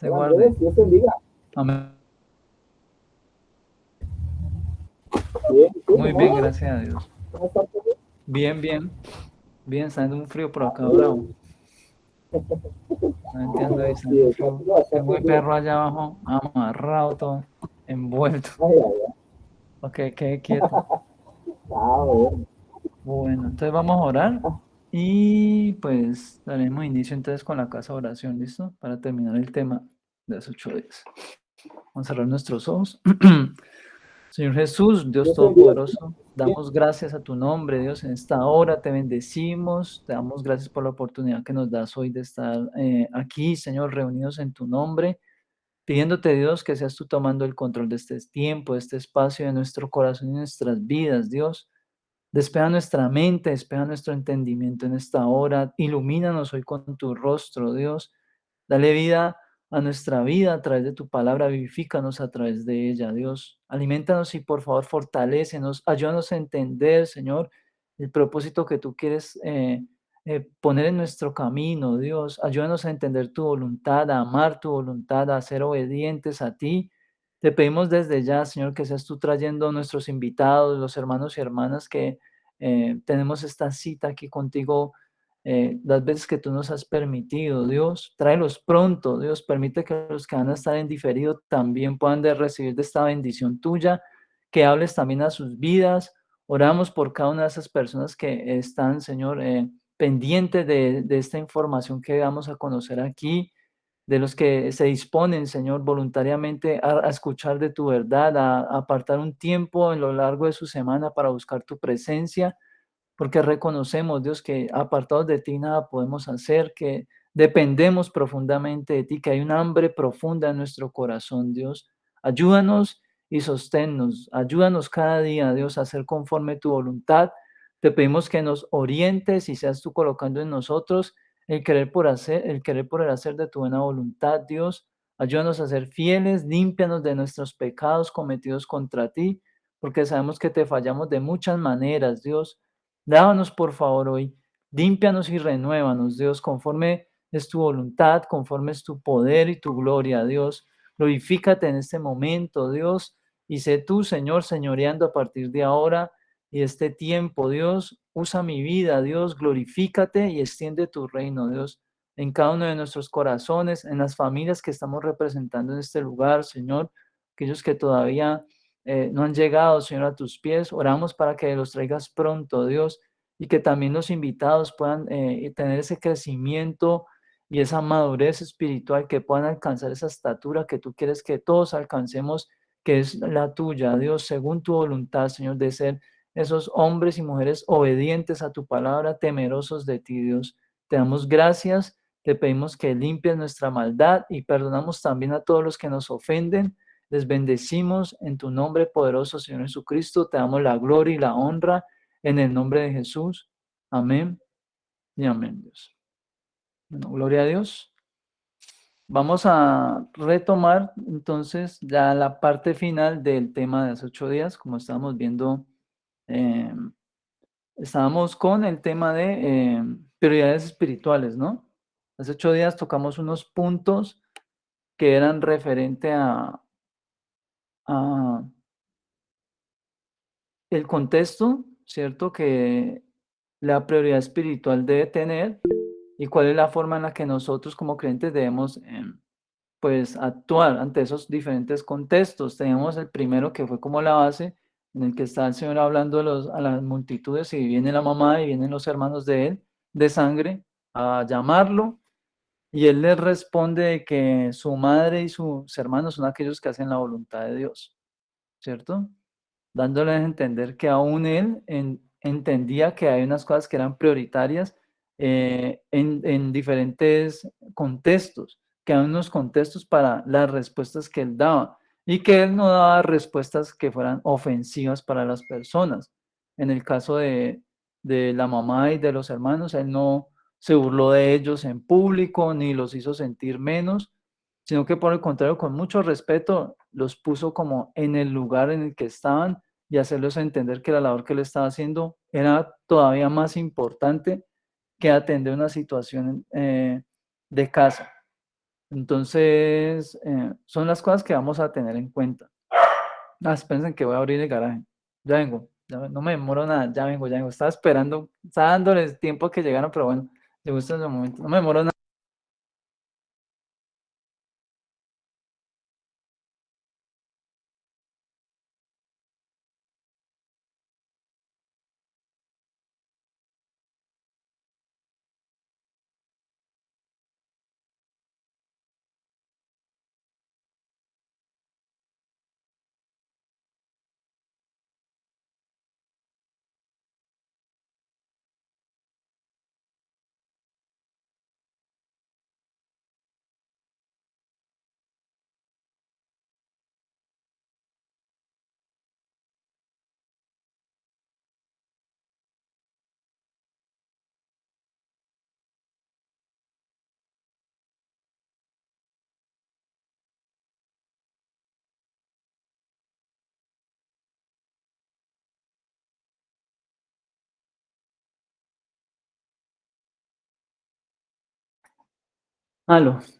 te Hola guarde. Andrés, Dios te bendiga. Amén. Bien, ¿y tú Muy cómo bien, vas? gracias a Dios. ¿Cómo estás? Bien, bien, bien, está haciendo un frío por Ah, acá, bravo. bien. No entiendo, ahí está Sí, haciendo un está frío. haciendo Tengo bastante el frío. perro allá abajo, amarrado todo, envuelto. Ay, ay, ay. Ok, quede quieto. Ah, bueno. Bueno, entonces vamos a orar y pues daremos inicio entonces con la casa de oración, ¿listo? Para terminar el tema de los 8 días. Vamos a cerrar nuestros ojos. Señor Jesús, Dios Dios te bendiga. Todopoderoso, Bien. damos gracias a tu nombre, Dios, en esta hora te bendecimos, te damos gracias por la oportunidad que nos das hoy de estar aquí, Señor, reunidos en tu nombre, pidiéndote, Dios, que seas tú tomando el control de este tiempo, de este espacio, de nuestro corazón y nuestras vidas, Dios. Despeja nuestra mente, despeja nuestro entendimiento en esta hora, ilumínanos hoy con tu rostro, Dios. Dale vida a nuestra vida a través de tu palabra, vivifícanos a través de ella, Dios. Aliméntanos y por favor fortalécenos, ayúdanos a entender, Señor, el propósito que tú quieres poner en nuestro camino, Dios. Ayúdanos a entender tu voluntad, a amar tu voluntad, a ser obedientes a ti. Te pedimos desde ya, Señor, que seas tú trayendo a nuestros invitados, los hermanos y hermanas que tenemos esta cita aquí contigo las veces que tú nos has permitido, Dios, tráelos pronto, Dios, permite que los que van a estar en diferido también puedan recibir de esta bendición tuya, que hables también a sus vidas. Oramos por cada una de esas personas que están, Señor, pendientes de esta información que vamos a conocer aquí, de los que se disponen, Señor, voluntariamente a escuchar de tu verdad, a apartar un tiempo en lo largo de su semana para buscar tu presencia porque reconocemos, Dios, que apartados de ti nada podemos hacer, que dependemos profundamente de ti, que hay un hambre profunda en nuestro corazón, Dios. Ayúdanos y sosténnos, ayúdanos cada día, Dios, a hacer conforme tu voluntad. Te pedimos que nos orientes y seas tú colocando en nosotros el querer por hacer, el querer por el hacer de tu buena voluntad, Dios. Ayúdanos a ser fieles, límpianos de nuestros pecados cometidos contra ti, porque sabemos que te fallamos de muchas maneras, Dios. Dávanos, por favor, hoy, límpianos y renuévanos, Dios, conforme es tu voluntad, conforme es tu poder y tu gloria, Dios. Glorifícate en este momento, Dios, y sé tú, Señor, señoreando a partir de ahora y este tiempo, Dios. Usa mi vida, Dios, glorifícate y extiende tu reino, Dios, en cada uno de nuestros corazones, en las familias que estamos representando en este lugar, Señor, aquellos que todavía no han llegado, Señor, a tus pies. Oramos para que los traigas pronto, Dios, y que también los invitados puedan tener ese crecimiento y esa madurez espiritual, que puedan alcanzar esa estatura que tú quieres que todos alcancemos, que es la tuya, Dios, según tu voluntad, Señor, de ser esos hombres y mujeres obedientes a tu palabra, temerosos de ti, Dios. Te damos gracias, te pedimos que limpies nuestra maldad y perdonamos también a todos los que nos ofenden. Les bendecimos en tu nombre poderoso, Señor Jesucristo. Te damos la gloria y la honra en el nombre de Jesús. Amén y amén, Dios. Bueno, gloria a Dios. Vamos a retomar entonces ya la parte final del tema de los 8 días, como estábamos viendo. eh, Estábamos con el tema de prioridades espirituales, ¿no? Hace 8 días tocamos unos puntos que eran referente a el contexto, ¿cierto? Que la prioridad espiritual debe tener y cuál es la forma en la que nosotros como creyentes debemos, pues, actuar ante esos diferentes contextos. Teníamos el primero que fue como la base, en el que está el Señor hablando a las multitudes y viene la mamá y vienen los hermanos de él, de sangre, a llamarlo. Y él les responde de que su madre y sus hermanos son aquellos que hacen la voluntad de Dios, ¿cierto? Dándoles a entender que aún él entendía que hay unas cosas que eran prioritarias en diferentes contextos, que hay unos contextos para las respuestas que él daba y que él no daba respuestas que fueran ofensivas para las personas. En el caso de la mamá y de los hermanos, él no se burló de ellos en público ni los hizo sentir menos, sino que por el contrario, con mucho respeto, los puso como en el lugar en el que estaban y hacerles entender que la labor que él estaba haciendo era todavía más importante que atender una situación de casa. Entonces, son las cosas que vamos a tener en cuenta. Espérense que voy a abrir el garaje. Ya vengo, no me demoro nada, ya vengo, ya vengo. Estaba esperando, estaba dándoles tiempo a que llegaran, pero bueno, llegó este momento. No me demoro nada.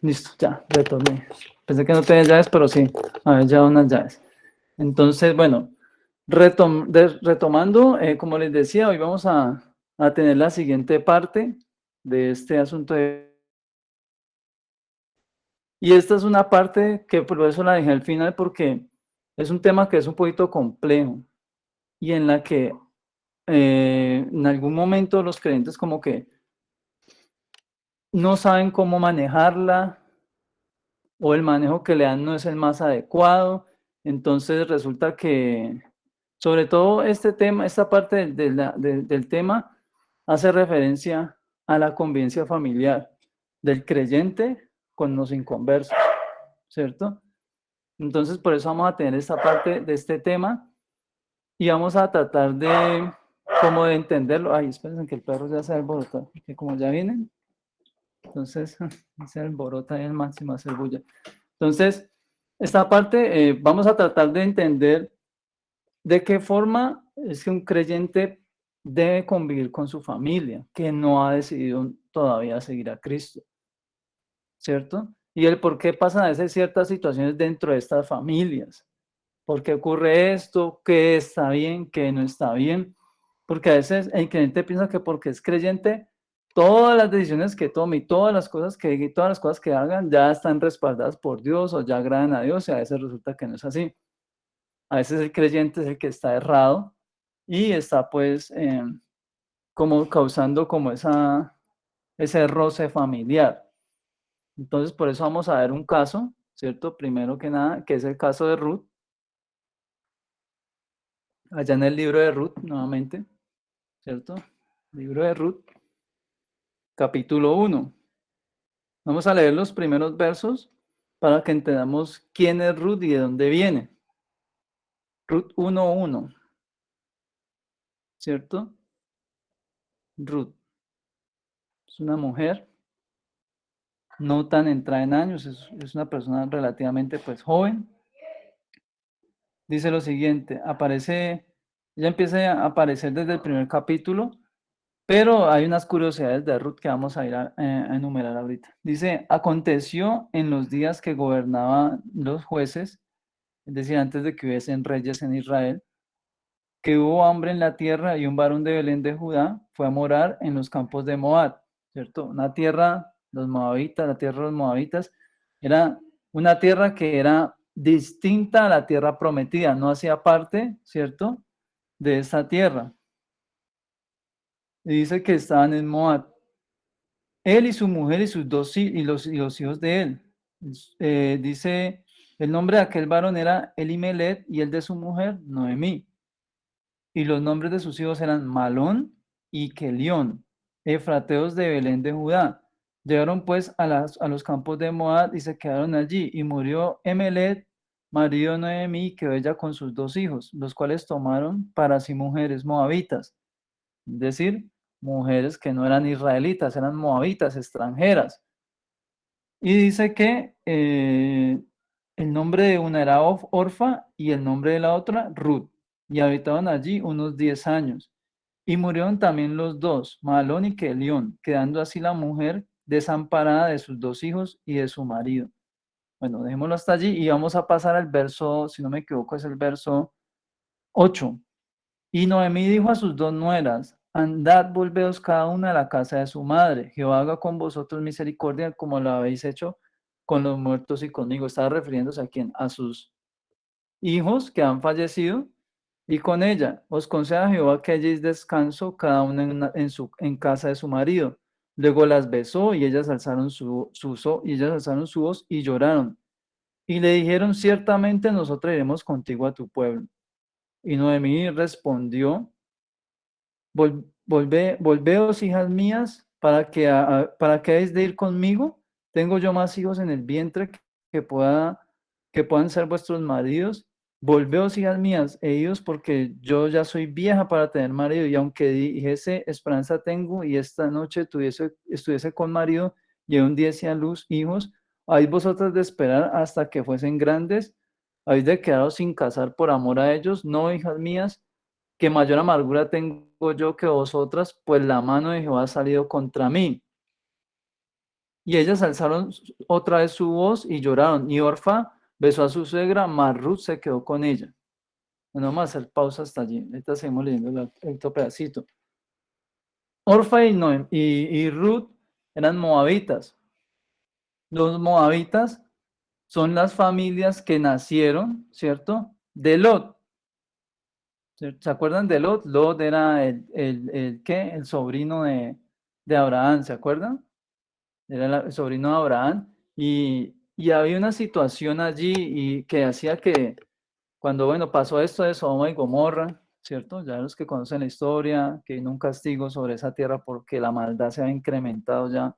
Listo, ya, retorné. Pensé que no tenía llaves, pero sí, a ver, ya unas llaves. Entonces, bueno, retomando, como les decía, hoy vamos a tener la siguiente parte de este asunto y esta es una parte que por eso la dejé al final porque es un tema que es un poquito complejo y en la que en algún momento los creyentes como que no saben cómo manejarla o el manejo que le dan no es el más adecuado. Entonces resulta que, sobre todo este tema, esta parte del tema hace referencia a la convivencia familiar del creyente con los inconversos, ¿cierto? Entonces por eso vamos a tener esta parte de este tema y vamos a tratar de, como de entenderlo. Ay, espérense que el perro ya se alborota, porque como ya vienen, entonces se alborota y el máximo hacer bulla. Entonces, esta parte vamos a tratar de entender de qué forma es que un creyente debe convivir con su familia, que no ha decidido todavía seguir a Cristo, ¿cierto? Y el por qué pasan a veces ciertas situaciones dentro de estas familias. ¿Por qué ocurre esto? ¿Qué está bien? ¿Qué no está bien? Porque a veces el creyente piensa que porque es creyente, todas las decisiones que tome y todas las cosas que diga y todas las cosas que hagan ya están respaldadas por Dios o ya agradan a Dios y a veces resulta que no es así. A veces el creyente es el que está errado y está pues como causando como ese roce familiar. Entonces por eso vamos a ver un caso, ¿cierto? Primero que nada, que es el caso de Ruth, allá en el libro de Ruth nuevamente, ¿cierto? Libro de Ruth, capítulo 1. Vamos a leer los primeros versos para que entendamos quién es Ruth y de dónde viene. Ruth 1:1, ¿cierto? Ruth es una mujer no tan entrada en años, es una persona relativamente pues joven. Dice lo siguiente, ella empieza a aparecer desde el primer capítulo, pero hay unas curiosidades de Ruth que vamos a ir a enumerar ahorita. Dice, aconteció en los días que gobernaban los jueces, es decir, antes de que hubiesen reyes en Israel, que hubo hambre en la tierra y un varón de Belén de Judá fue a morar en los campos de Moab, ¿cierto? Una tierra, los moabitas, la tierra de los moabitas, era una tierra que era distinta a la tierra prometida, no hacía parte, ¿cierto? De esa tierra. Y dice que estaban en Moab. Él y su mujer y sus los hijos de él. Dice, el nombre de aquel varón era Elimelech y el de su mujer, Noemí. Y los nombres de sus hijos eran Malón y Kelión, efrateos de Belén de Judá. Llegaron pues a los campos de Moab y se quedaron allí. Y murió Emelet, marido de Noemí, y quedó ella con sus dos hijos, los cuales tomaron para sí mujeres moabitas. Es decir, mujeres que no eran israelitas, eran moabitas, extranjeras. Y dice que el nombre de una era Orfa y el nombre de la otra Ruth. Y habitaban allí unos 10 años. Y murieron también los dos, Malón y Kelión, quedando así la mujer desamparada de sus 2 hijos y de su marido. Bueno, dejémoslo hasta allí y vamos a pasar al verso, si no me equivoco, es el verso 8. Y Noemí dijo a sus 2 nueras: andad, volveos cada una a la casa de su madre. Jehová haga con vosotros misericordia como lo habéis hecho con los muertos y conmigo. Estaba refiriéndose a quién, a sus hijos que han fallecido, y con ella os conceda Jehová que halléis descanso cada una en casa de su marido. Luego las besó y ellas alzaron su voz y lloraron. Y le dijeron: ciertamente nosotros iremos contigo a tu pueblo. Y Noemí respondió: Volveos, hijas mías, para que hayáis de ir conmigo. Tengo yo más hijos en el vientre que, que puedan ser vuestros maridos. Volveos, hijas mías, e idos, porque yo ya soy vieja para tener marido, y aunque dijese esperanza tengo, y esta noche estuviese con marido, y aún diese a luz hijos, ¿habéis vosotras de esperar hasta que fuesen grandes? ¿Habéis de quedaros sin casar por amor a ellos? No, hijas mías, que mayor amargura tengo yo que vosotras, pues la mano de Jehová ha salido contra mí. Y ellas alzaron otra vez su voz y lloraron. Y Orfa besó a su suegra, mas Ruth se quedó con ella. Bueno, vamos a hacer pausa hasta allí. Ahorita seguimos leyendo el otro pedacito. Orfa y Ruth eran moabitas. Los moabitas son las familias que nacieron, ¿cierto? De Lot. ¿Se acuerdan de Lot? Lot era ¿qué? El sobrino de Abraham, ¿se acuerdan? Era el sobrino de Abraham. Y había una situación allí y que hacía que cuando, bueno, pasó esto de Sodoma y Gomorra, ¿cierto? Ya los que conocen la historia, que vino un castigo sobre esa tierra porque la maldad se ha incrementado ya a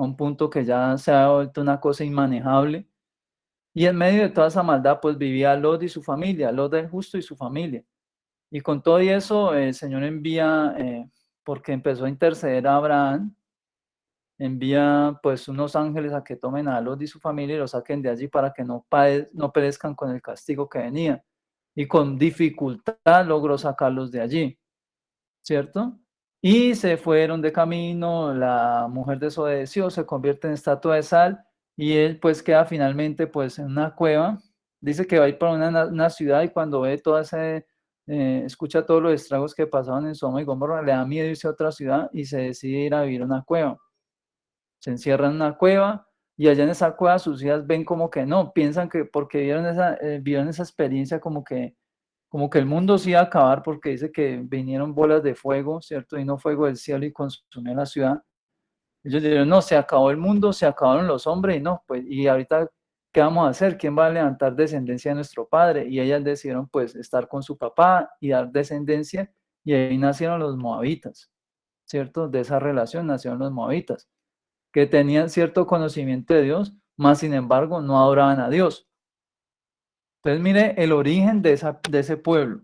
un punto que ya se ha vuelto una cosa inmanejable. Y en medio de toda esa maldad, pues vivía Lot y su familia, Lot el justo y su familia. Y con todo y eso, el Señor envía, porque empezó a interceder a Abraham, envía pues unos ángeles a que tomen a Lot y su familia y los saquen de allí para que no perezcan con el castigo que venía. Y con dificultad logró sacarlos de allí, ¿cierto? Y se fueron de camino, la mujer desobedeció, se convierte en estatua de sal y él pues queda finalmente pues en una cueva. Dice que va a ir para una ciudad y cuando ve toda ese, escucha todos los estragos que pasaban en Sodoma y Gomorra, le da miedo irse a otra ciudad y se decide ir a vivir en una cueva. Se encierra en una cueva y allá en esa cueva sus hijas ven como que no, piensan que porque vieron esa experiencia como que el mundo se iba a acabar porque dice que vinieron bolas de fuego, ¿cierto? Y no fuego del cielo y consumió la ciudad. Ellos dijeron, no, se acabó el mundo, se acabaron los hombres y no, pues, y ahorita, ¿qué vamos a hacer? ¿Quién va a levantar descendencia de nuestro padre? Y ellas decidieron, pues, estar con su papá y dar descendencia, y ahí nacieron los moabitas, ¿cierto? De esa relación nacieron los moabitas, que tenían cierto conocimiento de Dios, mas sin embargo no adoraban a Dios. Entonces, mire el origen de ese pueblo,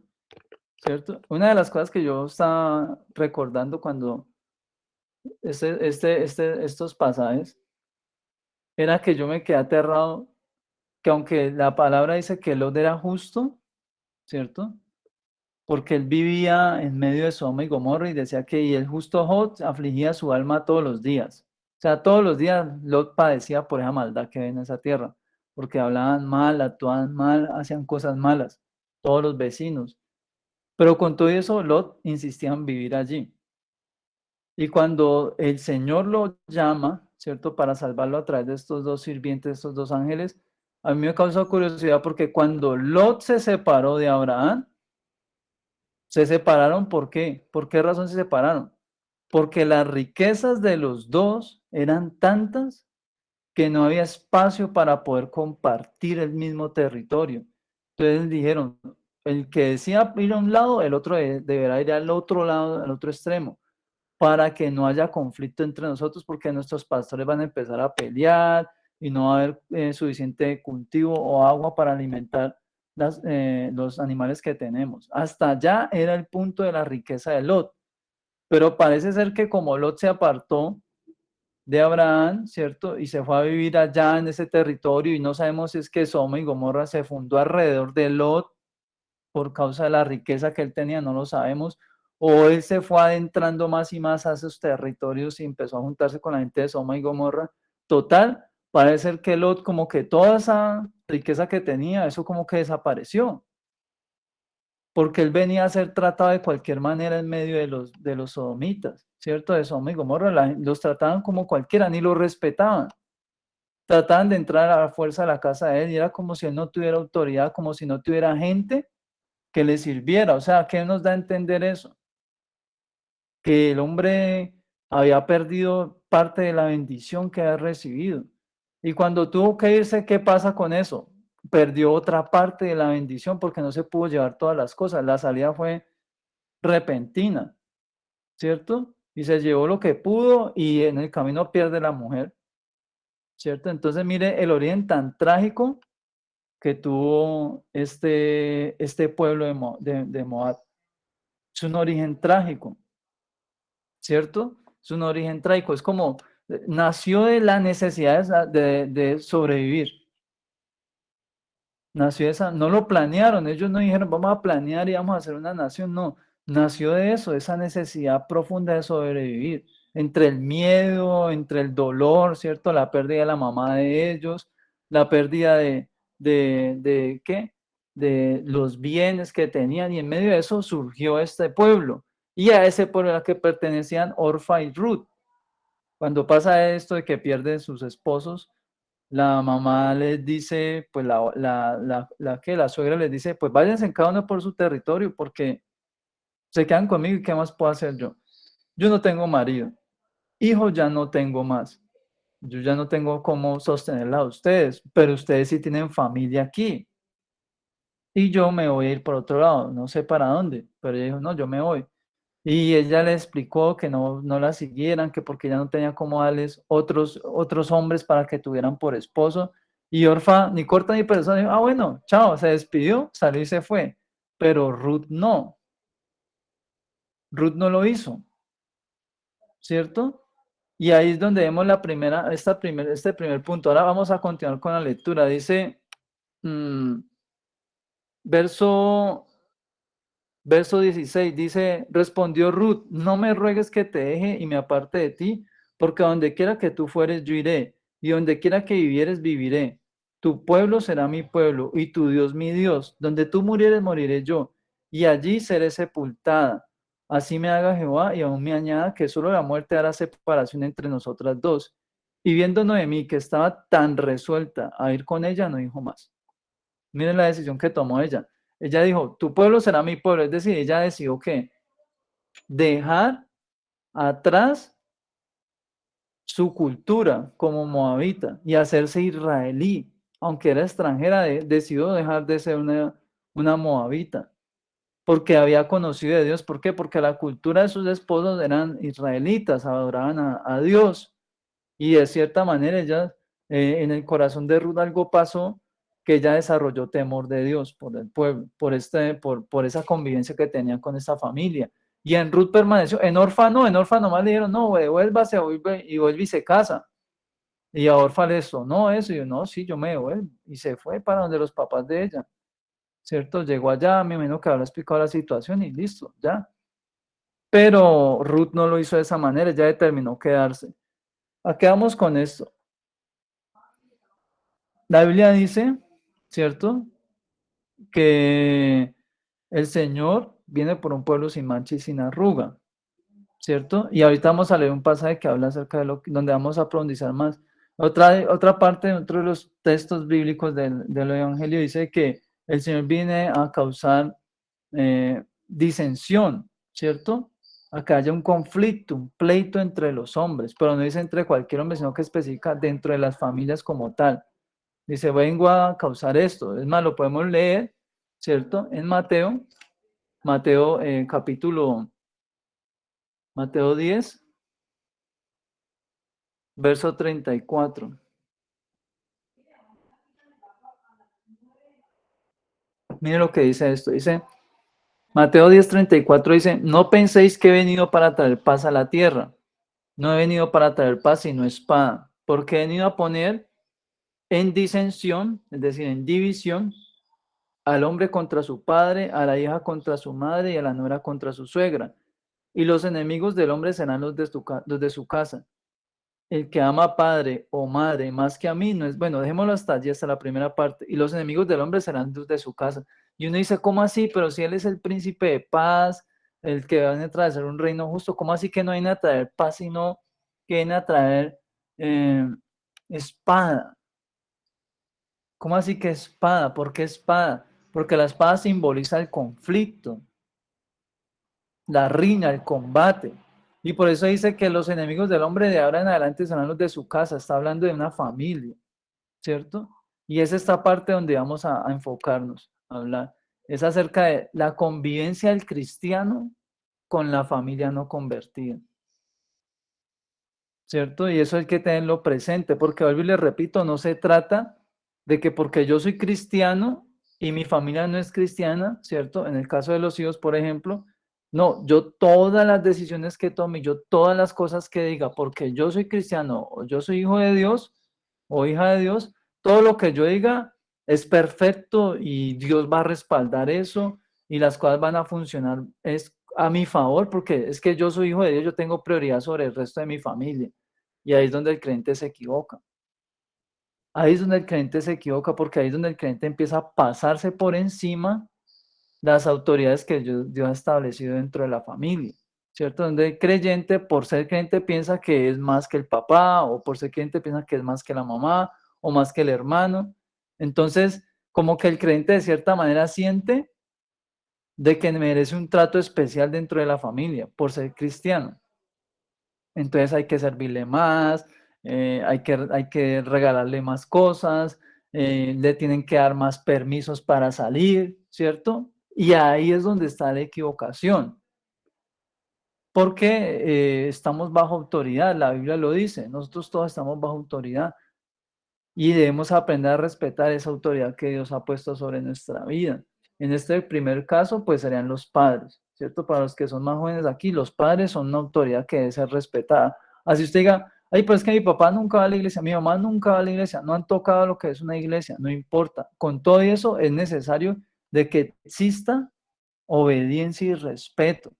¿cierto? Una de las cosas que yo estaba recordando cuando estos pasajes era que yo me quedé aterrado, que aunque la palabra dice que Lot era justo, ¿cierto? Porque él vivía en medio de Sodoma y Gomorra y decía que y el justo Lot afligía su alma todos los días. O sea, todos los días Lot padecía por esa maldad que hay en esa tierra, porque hablaban mal, actuaban mal, hacían cosas malas, todos los vecinos. Pero con todo eso, Lot insistía en vivir allí. Y cuando el Señor lo llama, ¿cierto? Para salvarlo a través de estos dos sirvientes, estos dos ángeles, a mí me causa curiosidad porque cuando Lot se separó de Abraham, se separaron, ¿por qué? ¿Por qué razón se separaron? Porque las riquezas de los dos eran tantas que no había espacio para poder compartir el mismo territorio. Entonces dijeron, el que decía ir a un lado, el otro deberá ir al otro lado, al otro extremo, para que no haya conflicto entre nosotros, porque nuestros pastores van a empezar a pelear y no va a haber suficiente cultivo o agua para alimentar los animales que tenemos. Hasta allá era el punto de la riqueza de Lot, pero parece ser que como Lot se apartó de Abraham, ¿cierto? Y se fue a vivir allá en ese territorio y no sabemos si es que Sodoma y Gomorra se fundó alrededor de Lot por causa de la riqueza que él tenía, no lo sabemos, o él se fue adentrando más y más a esos territorios y empezó a juntarse con la gente de Sodoma y Gomorra. Total, parece ser que Lot, como que toda esa riqueza que tenía, eso como que desapareció, porque él venía a ser tratado de cualquier manera en medio de los sodomitas, ¿cierto? De Sodoma y Gomorra, los trataban como cualquiera, ni los respetaban. Trataban de entrar a la fuerza a la casa de él y era como si él no tuviera autoridad, como si no tuviera gente que le sirviera. O sea, ¿qué nos da a entender eso? Que el hombre había perdido parte de la bendición que había recibido. Y cuando tuvo que irse, ¿qué pasa con eso? Perdió otra parte de la bendición porque no se pudo llevar todas las cosas. La salida fue repentina, ¿cierto? Y se llevó lo que pudo y en el camino pierde la mujer, ¿cierto? Entonces, mire el origen tan trágico que tuvo este pueblo de Moab. Es un origen trágico, ¿cierto? Es un origen trágico, es como nació de la necesidad de sobrevivir. Nació esa, no lo planearon, ellos no dijeron vamos a planear y vamos a hacer una nación, no, nació de eso, esa necesidad profunda de sobrevivir, entre el miedo, entre el dolor, ¿cierto? La pérdida de la mamá de ellos, la pérdida de ¿qué? De los bienes que tenían y en medio de eso surgió este pueblo y a ese pueblo al que pertenecían Orfa y Ruth. Cuando pasa esto de que pierden sus esposos, la mamá les dice, pues la suegra les dice, pues váyanse en cada uno por su territorio porque se quedan conmigo y qué más puedo hacer yo. Yo no tengo marido, hijos ya no tengo más, yo ya no tengo cómo sostenerla a ustedes, pero ustedes sí tienen familia aquí y yo me voy a ir por otro lado, no sé para dónde, pero ella dijo, no, yo me voy. Y ella le explicó que no la siguieran, que porque ella no tenía cómo darles otros hombres para que tuvieran por esposo. Y Orfa, ni corta ni perezosa, dijo, ah, bueno, chao, se despidió, salió y se fue. Pero Ruth no lo hizo, ¿cierto? Y ahí es donde vemos este primer punto. Ahora vamos a continuar con la lectura. Dice, mm, verso Verso 16 dice, respondió Ruth, no me ruegues que te deje y me aparte de ti, porque donde quiera que tú fueres, yo iré, y donde quiera que vivieres, viviré. Tu pueblo será mi pueblo, y tu Dios mi Dios. Donde tú murieres, moriré yo, y allí seré sepultada. Así me haga Jehová, y aún me añada que solo la muerte hará separación entre nosotras dos. Y viendo Noemí que estaba tan resuelta a ir con ella, no dijo más. Miren la decisión que tomó ella. Ella dijo, tu pueblo será mi pueblo. Es decir, ella decidió que dejar atrás su cultura como moabita y hacerse israelí. Aunque era extranjera, decidió dejar de ser una moabita porque había conocido a Dios. ¿Por qué? Porque la cultura de sus esposos eran israelitas, adoraban a Dios. Y de cierta manera ella, en el corazón de Ruth algo pasó que ella desarrolló temor de Dios por el pueblo, por esa convivencia que tenía con esa familia. Y en Ruth permaneció, en Orfa nomás le dijeron, no, devuélvase y vuelve y se casa. Y a Orfa le sonó eso, y yo, no, sí, yo me devuelvo. Y se fue para donde los papás de ella, ¿cierto? Llegó allá, me imagino que habrá explicado la situación y listo, ya. Pero Ruth no lo hizo de esa manera, ella determinó quedarse. ¿A qué vamos con esto? La Biblia dice, ¿cierto? Que el Señor viene por un pueblo sin mancha y sin arruga, ¿cierto? Y ahorita vamos a leer un pasaje que habla acerca de donde vamos a profundizar más. Otra parte, otro de los textos bíblicos del Evangelio dice que el Señor viene a causar disensión, ¿cierto? A que haya un conflicto, un pleito entre los hombres, pero no dice entre cualquier hombre, sino que especifica dentro de las familias como tal. Dice, vengo a causar esto. Es más, lo podemos leer, ¿cierto? En Mateo Mateo 10, verso 34. Mire lo que dice esto. Dice, Mateo 10:34 dice, no penséis que he venido para traer paz a la tierra. No he venido para traer paz, sino espada. Porque he venido a poner en disensión, es decir, en división, al hombre contra su padre, a la hija contra su madre y a la nuera contra su suegra. y los enemigos del hombre serán los de su casa. El que ama a padre o madre más que a mí no es, bueno, dejémoslo hasta allí, hasta la primera parte, y los enemigos del hombre serán los de su casa. Y uno dice, ¿cómo así? Pero si él es el príncipe de paz, el que va a establecer un reino justo, ¿cómo así que no viene a traer paz, sino que viene a traer eh, espada? ¿Cómo así que espada? ¿Por qué espada? Porque la espada simboliza el conflicto, la riña, el combate. Y por eso dice que los enemigos del hombre de ahora en adelante serán los de su casa. Está hablando de una familia, ¿cierto? Y es esta parte donde vamos a enfocarnos, a hablar. Es acerca de la convivencia del cristiano con la familia no convertida. ¿Cierto? Y eso hay que tenerlo presente, porque vuelvo y le repito, no se trata de que porque yo soy cristiano y mi familia no es cristiana, ¿cierto? En el caso de los hijos, por ejemplo, no, yo todas las decisiones que tome, yo todas las cosas que diga, porque yo soy cristiano o yo soy hijo de Dios o hija de Dios, todo lo que yo diga es perfecto y Dios va a respaldar eso y las cosas van a funcionar es a mi favor, porque es que yo soy hijo de Dios, yo tengo prioridad sobre el resto de mi familia. Y ahí es donde el creyente se equivoca. Ahí es donde el creyente se equivoca, porque ahí es donde el creyente empieza a pasarse por encima las autoridades que Dios ha establecido dentro de la familia, ¿cierto? Donde el creyente, por ser creyente, piensa que es más que el papá, o por ser creyente piensa que es más que la mamá, o más que el hermano. Entonces, como que el creyente de cierta manera siente de que merece un trato especial dentro de la familia por ser cristiano. Entonces hay que servirle más, hay que regalarle más cosas, le tienen que dar más permisos para salir, ¿cierto? Y ahí es donde está la equivocación, porque estamos bajo autoridad, la Biblia lo dice, nosotros todos estamos bajo autoridad y debemos aprender a respetar esa autoridad que Dios ha puesto sobre nuestra vida. En este primer caso, pues serían los padres, ¿cierto? Para los que son más jóvenes aquí, los padres son una autoridad que debe ser respetada. Así usted diga, ay, pues es que mi papá nunca va a la iglesia, mi mamá nunca va a la iglesia, no han tocado lo que es una iglesia, no importa. Con todo eso es necesario de que exista obediencia y respeto,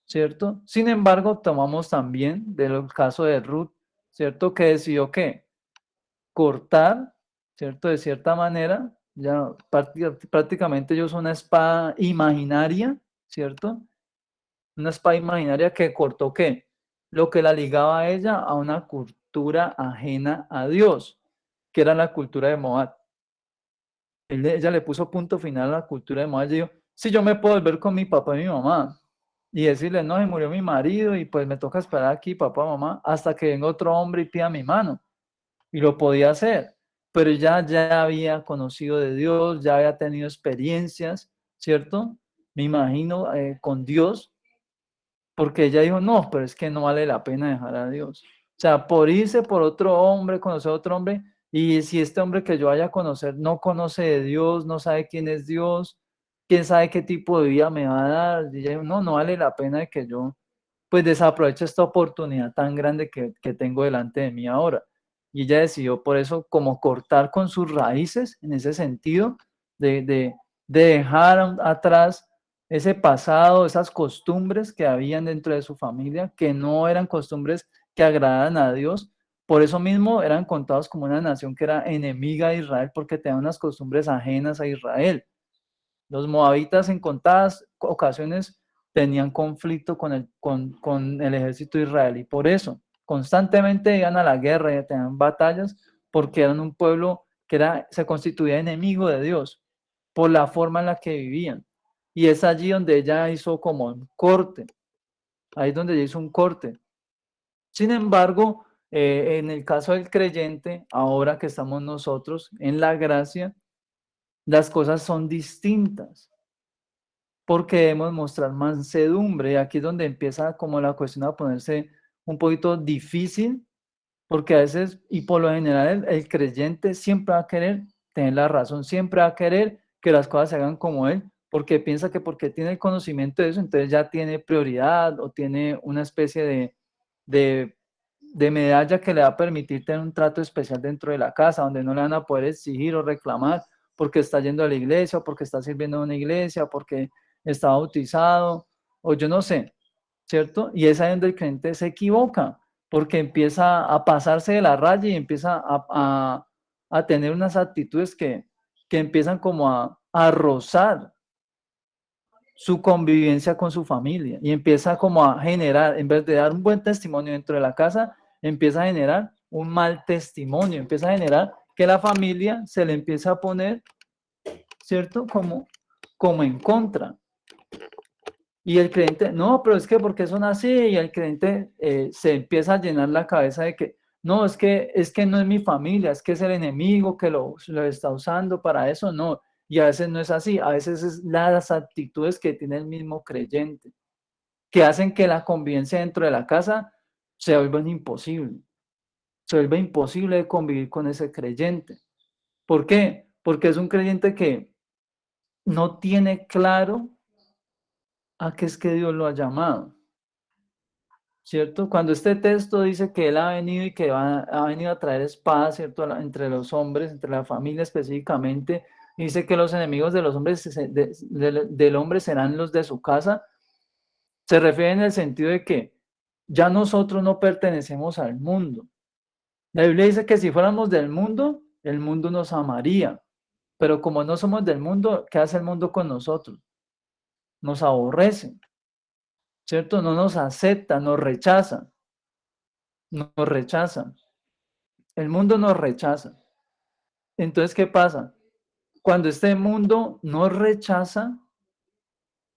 ¿cierto? Sin embargo, tomamos también del caso de Ruth, ¿cierto? Que decidió que cortar, ¿cierto? De cierta manera, ya prácticamente ellos son una espada imaginaria, ¿cierto? Una espada imaginaria que cortó ¿qué? Lo que la ligaba a ella a una cultura ajena a Dios, que era la cultura de Moab. Ella le puso punto final a la cultura de Moab y dijo, si yo me puedo volver con mi papá y mi mamá y decirle, no, se murió mi marido y pues me toca esperar aquí, papá, mamá, hasta que venga otro hombre y pida mi mano y lo podía hacer, pero ya había conocido de Dios, ya había tenido experiencias, ¿cierto? Me imagino con Dios, porque ella dijo, no, pero es que no vale la pena dejar a Dios. O sea, por irse por otro hombre, conocer a otro hombre, y si este hombre que yo vaya a conocer no conoce de Dios, no sabe quién es Dios, quién sabe qué tipo de vida me va a dar, y ella dijo, no, no vale la pena de que yo pues desaprovecho esta oportunidad tan grande que tengo delante de mí ahora. Y ella decidió por eso como cortar con sus raíces en ese sentido de dejar atrás ese pasado, esas costumbres que habían dentro de su familia, que no eran costumbres que agradaran a Dios. Por eso mismo eran contados como una nación que era enemiga de Israel porque tenían unas costumbres ajenas a Israel. Los moabitas en contadas ocasiones tenían conflicto con el ejército israelí. Por eso, constantemente iban a la guerra y tenían batallas porque eran un pueblo que se constituía enemigo de Dios por la forma en la que vivían. Y es allí donde ella hizo como un corte, ahí es donde ella hizo un corte. Sin embargo, en el caso del creyente, ahora que estamos nosotros en la gracia, las cosas son distintas porque debemos mostrar mansedumbre. Y aquí es donde empieza como la cuestión a ponerse un poquito difícil, porque a veces, y por lo general, el creyente siempre va a querer tener la razón, siempre va a querer que las cosas se hagan como él, porque piensa que porque tiene el conocimiento de eso, entonces ya tiene prioridad o tiene una especie de, de medalla que le va a permitir tener un trato especial dentro de la casa, donde no le van a poder exigir o reclamar porque está yendo a la iglesia, o porque está sirviendo en una iglesia, o porque está bautizado, o yo no sé. ¿cierto? Y es ahí donde el creyente se equivoca, porque empieza a pasarse de la raya y empieza a tener unas actitudes que empiezan como a rozar su convivencia con su familia y empieza como a generar, en vez de dar un buen testimonio dentro de la casa, empieza a generar un mal testimonio, empieza a generar que la familia se le empieza a poner, ¿cierto? Como en contra. Y el creyente, no, pero es que porque son así, y el creyente se empieza a llenar la cabeza de que, no, es que no es mi familia, es que es el enemigo que lo está usando para eso, no. Y a veces no es así, a veces es las actitudes que tiene el mismo creyente, que hacen que la convivencia dentro de la casa se vuelva imposible, se vuelva imposible de convivir con ese creyente. ¿Por qué? Porque es un creyente que no tiene claro a qué es que Dios lo ha llamado. ¿Cierto? Cuando este texto dice que Él ha venido y que ha venido a traer paz, ¿cierto? Entre los hombres, entre la familia específicamente, dice que los enemigos de los hombres, del hombre serán los de su casa, se refiere en el sentido de que ya nosotros no pertenecemos al mundo. La Biblia dice que si fuéramos del mundo, el mundo nos amaría, pero como no somos del mundo, ¿qué hace el mundo con nosotros? Nos aborrece, ¿cierto? No nos acepta, nos rechaza, nos rechaza. El mundo nos rechaza. Entonces, ¿qué pasa? Cuando este mundo nos rechaza,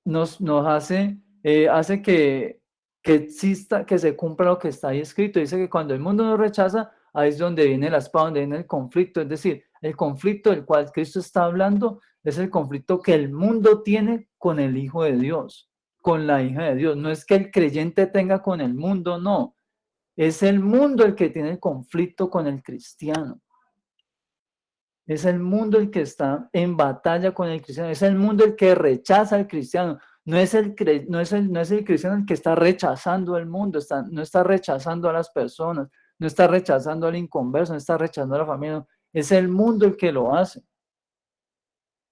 nos hace que exista, que se cumpla lo que está ahí escrito. Dice que cuando el mundo nos rechaza, ahí es donde viene la espada, donde viene el conflicto. Es decir, el conflicto del cual Cristo está hablando es el conflicto que el mundo tiene con el Hijo de Dios, con la hija de Dios. No es que el creyente tenga con el mundo, no. Es el mundo el que tiene el conflicto con el cristiano. Es el mundo el que está en batalla con el cristiano. Es el mundo el que rechaza al cristiano. No es el cristiano el que está rechazando al mundo, no está rechazando a las personas, no está rechazando al inconverso, no está rechazando a la familia. No. Es el mundo el que lo hace,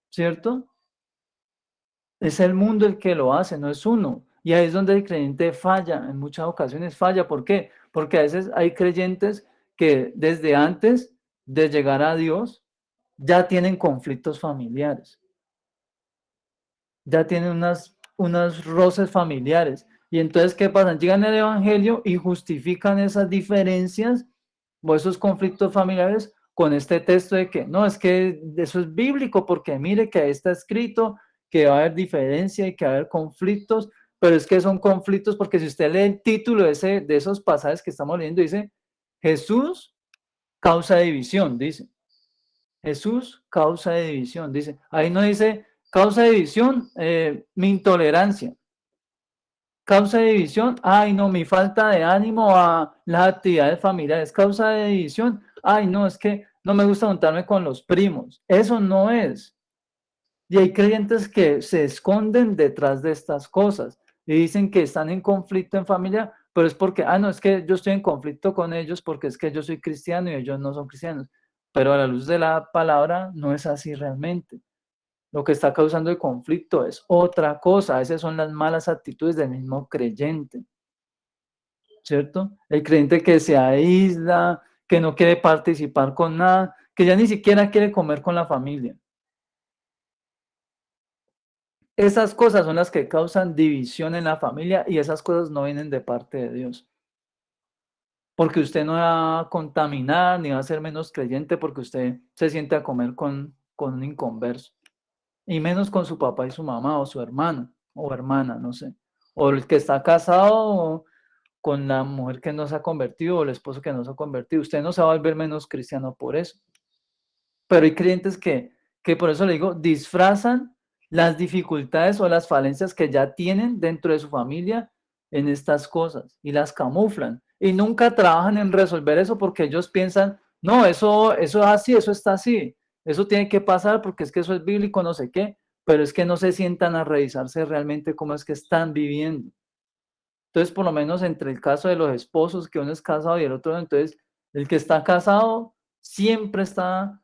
¿cierto? Es el mundo el que lo hace, no es uno. Y ahí es donde el creyente falla, en muchas ocasiones falla. ¿Por qué? Porque a veces hay creyentes que desde antes de llegar a Dios ya tienen conflictos familiares, ya tienen unos roces familiares. Y entonces, ¿qué pasa? Llegan al Evangelio y justifican esas diferencias o esos conflictos familiares con este texto de que no, es que eso es bíblico, porque mire que ahí está escrito que va a haber diferencia y que va a haber conflictos, pero es que son conflictos porque si usted lee el título de esos pasajes que estamos leyendo, dice, Jesús causa división, dice. Jesús causa de división, dice. Ahí no dice causa de división, mi intolerancia. Causa de división, ay no, mi falta de ánimo a las actividades familiares. Causa de división, ay no, es que no me gusta juntarme con los primos. Eso no es. Y hay creyentes que se esconden detrás de estas cosas y dicen que están en conflicto en familia, pero es porque, no, es que yo estoy en conflicto con ellos porque es que yo soy cristiano y ellos no son cristianos. Pero a la luz de la palabra no es así realmente. Lo que está causando el conflicto es otra cosa. Esas son las malas actitudes del mismo creyente, ¿cierto? El creyente que se aísla, que no quiere participar con nada, que ya ni siquiera quiere comer con la familia. Esas cosas son las que causan división en la familia y esas cosas no vienen de parte de Dios. Porque usted no va a contaminar ni va a ser menos creyente porque usted se siente a comer con un inconverso. Y menos con su papá y su mamá o su hermano o hermana, no sé. O el que está casado con la mujer que no se ha convertido o el esposo que no se ha convertido. Usted no se va a volver menos cristiano por eso. Pero hay creyentes que por eso le digo, disfrazan las dificultades o las falencias que ya tienen dentro de su familia en estas cosas y las camuflan. Y nunca trabajan en resolver eso porque ellos piensan, no, eso es así, eso está así, eso tiene que pasar porque es que eso es bíblico, no sé qué, pero es que no se sientan a revisarse realmente cómo es que están viviendo. Entonces, por lo menos entre el caso de los esposos, que uno es casado y el otro, entonces, el que está casado siempre está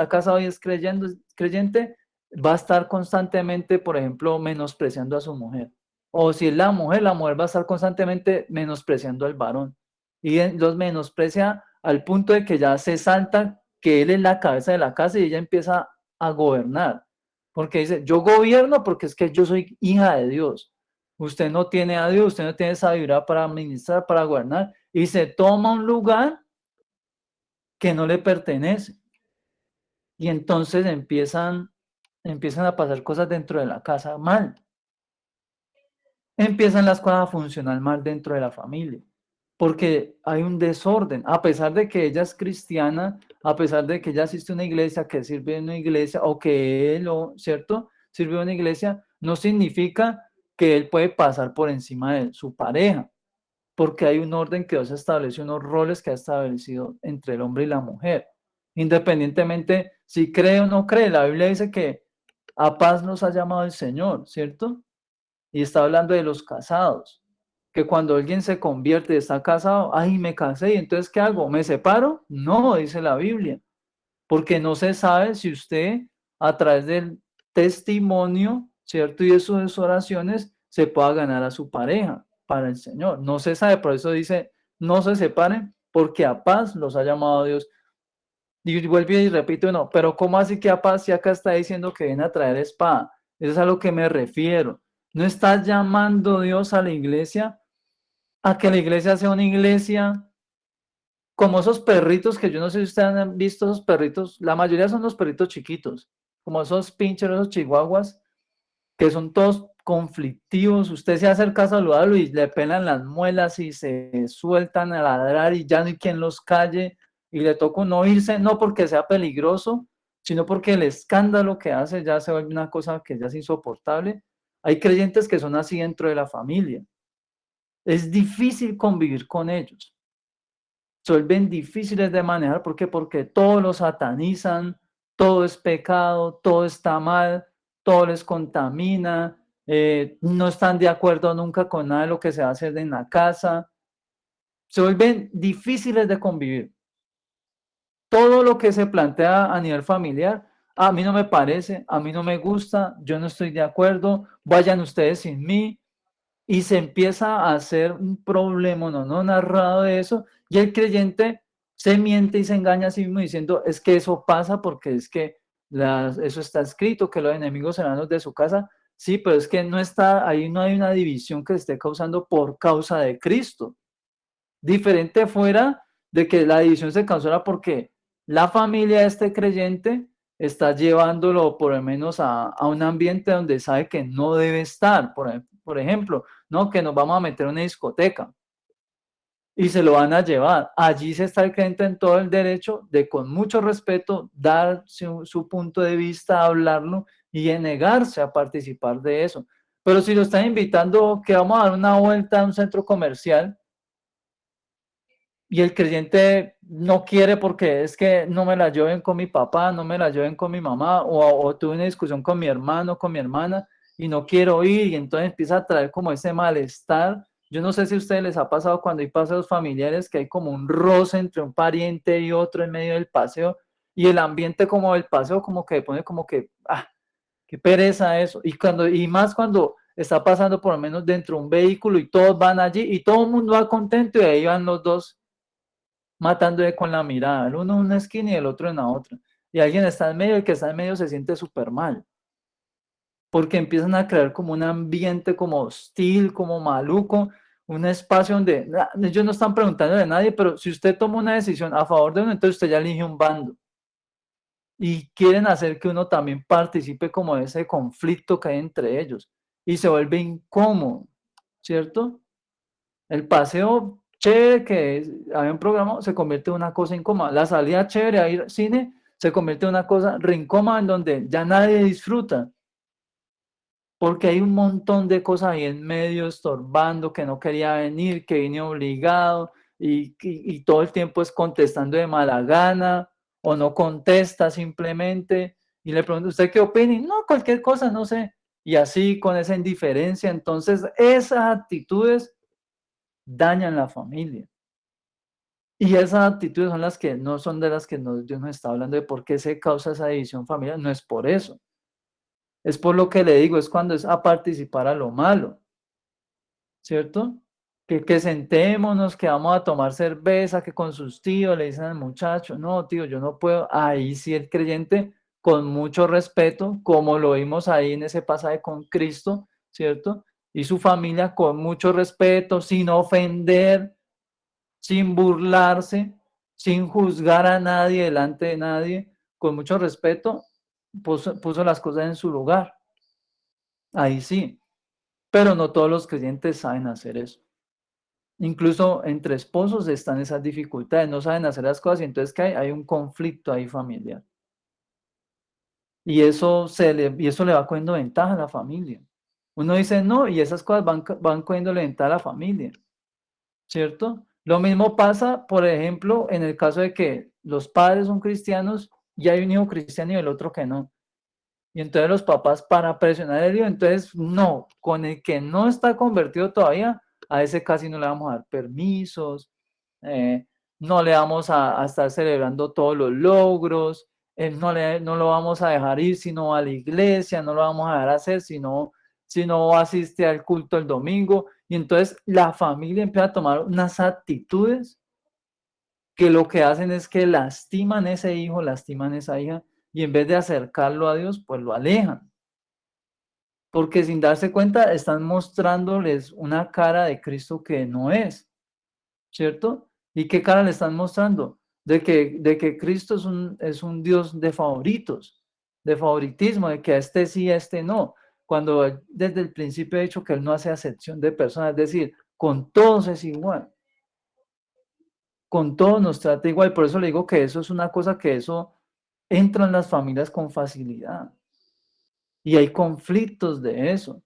casado y es creyente, va a estar constantemente, por ejemplo, menospreciando a su mujer O si es la mujer va a estar constantemente menospreciando al varón. Y los menosprecia al punto de que ya se salta que él es la cabeza de la casa y ella empieza a gobernar. Porque dice, yo gobierno porque es que yo soy hija de Dios. Usted no tiene a Dios, usted no tiene sabiduría para administrar, para gobernar. Y se toma un lugar que no le pertenece. Y entonces empiezan a pasar cosas dentro de la casa mal. Empiezan las cosas a funcionar mal dentro de la familia, porque hay un desorden, a pesar de que ella es cristiana, a pesar de que ella asiste a una iglesia, que sirve en una iglesia, o que él, ¿cierto? Sirve en una iglesia, no significa que él puede pasar por encima de su pareja, porque hay un orden que Dios estableció, unos roles que ha establecido entre el hombre y la mujer, independientemente si cree o no cree. La Biblia dice que a paz nos ha llamado el Señor, ¿cierto? Y está hablando de los casados, que cuando alguien se convierte y está casado, ay, me casé, y entonces, ¿qué hago? ¿Me separo? No, dice la Biblia, porque no se sabe si usted a través del testimonio, ¿cierto? Y de sus oraciones se pueda ganar a su pareja para el Señor. No se sabe, por eso dice, no se separen, porque a paz los ha llamado Dios. Y vuelve y repito, no, pero ¿cómo así que a paz si acá está diciendo que viene a traer espada? Eso es a lo que me refiero. No está llamando Dios a la iglesia a que la iglesia sea una iglesia como esos perritos que yo no sé si ustedes han visto esos perritos, la mayoría son los perritos chiquitos, como esos pinchers, esos chihuahuas, que son todos conflictivos. Usted se acerca a saludarlo y le pelan las muelas y se sueltan a ladrar y ya no hay quien los calle y le toca no irse, no porque sea peligroso, sino porque el escándalo que hace ya se vuelve una cosa que ya es insoportable. Hay creyentes que son así dentro de la familia. Es difícil convivir con ellos. Se vuelven difíciles de manejar. ¿Por qué? Porque todo lo satanizan, todo es pecado, todo está mal, todo les contamina, no están de acuerdo nunca con nada de lo que se hace en la casa. Se vuelven difíciles de convivir. Todo lo que se plantea a nivel familiar, a mí no me parece, a mí no me gusta, yo no estoy de acuerdo, vayan ustedes sin mí, y se empieza a hacer un problema no narrado de eso, y el creyente se miente y se engaña a sí mismo diciendo, es que eso pasa porque es que eso está escrito, que los enemigos serán los de su casa. Sí, pero es que no está, ahí no hay una división que se esté causando por causa de Cristo. Diferente fuera de que la división se causara porque la familia de este creyente está llevándolo por lo menos a un ambiente donde sabe que no debe estar. Por ejemplo, no, que nos vamos a meter en una discoteca y se lo van a llevar. Allí se está el creyente en todo el derecho de, con mucho respeto, dar su punto de vista, hablarlo y de negarse a participar de eso. Pero si lo están invitando que vamos a dar una vuelta a un centro comercial, y el creyente no quiere porque es que no me la lleven con mi papá, no me la lleven con mi mamá, o tuve una discusión con mi hermano, con mi hermana, y no quiero ir, y entonces empieza a traer como ese malestar. Yo no sé si a ustedes les ha pasado cuando hay paseos familiares que hay como un roce entre un pariente y otro en medio del paseo, y el ambiente como del paseo como que pone como que, qué pereza eso. Y más cuando está pasando por lo menos dentro de un vehículo y todos van allí y todo el mundo va contento y ahí van los dos matándole con la mirada, el uno en una esquina y el otro en la otra. Y alguien está en medio, el que está en medio se siente súper mal, porque empiezan a crear como un ambiente como hostil, como maluco, un espacio donde ellos no están preguntando de nadie, pero si usted toma una decisión a favor de uno, entonces usted ya elige un bando. Y quieren hacer que uno también participe como de ese conflicto que hay entre ellos. Y se vuelve incómodo, ¿cierto? El paseo chévere había un programa se convierte en una cosa incómoda. La salida chévere a ir al cine se convierte en una cosa re incómoda en donde ya nadie disfruta. Porque hay un montón de cosas ahí en medio estorbando, que no quería venir, que vine obligado y todo el tiempo es contestando de mala gana o no contesta simplemente. Y le pregunto, ¿usted qué opina? Y no, cualquier cosa, no sé. Y así con esa indiferencia. Entonces, esas actitudes dañan la familia. Y esas actitudes son las que no son de las que Dios nos está hablando de por qué se causa esa división familiar. No es por eso. Es por lo que le digo, es cuando es a participar a lo malo. ¿cierto? Que sentémonos, que vamos a tomar cerveza, que con sus tíos le dicen al muchacho, no, tío, yo no puedo. Ahí sí el creyente, con mucho respeto, como lo vimos ahí en ese pasaje con Cristo, ¿cierto? Y su familia con mucho respeto, sin ofender, sin burlarse, sin juzgar a nadie delante de nadie, con mucho respeto, puso las cosas en su lugar. Ahí sí, pero no todos los creyentes saben hacer eso. Incluso entre esposos están esas dificultades, no saben hacer las cosas y entonces ¿qué hay? Hay un conflicto ahí familiar. Y eso le va cogiendo ventaja a la familia. Uno dice no y esas cosas van cogiéndole ventaja a la familia, ¿cierto? Lo mismo pasa, por ejemplo, en el caso de que los padres son cristianos y hay un hijo cristiano y el otro que no. Y entonces los papás para presionar el hijo, entonces no, con el que no está convertido todavía, a ese casi no le vamos a dar permisos, eh, no le vamos a estar celebrando todos los logros, no lo vamos a dejar ir si no va a la iglesia, no lo vamos a dejar hacer si no asiste al culto el domingo. Y entonces la familia empieza a tomar unas actitudes que lo que hacen es que lastiman a ese hijo, lastiman a esa hija, y en vez de acercarlo a Dios, pues lo alejan. Porque sin darse cuenta están mostrándoles una cara de Cristo que no es, ¿cierto? ¿Y qué cara le están mostrando? De que Cristo es un Dios de favoritos, de favoritismo, de que a este sí, a este no. Cuando desde el principio he dicho que Él no hace acepción de personas, es decir, con todos es igual, con todos nos trata igual. Por eso le digo que eso es una cosa que eso entra en las familias con facilidad. Y hay conflictos de eso.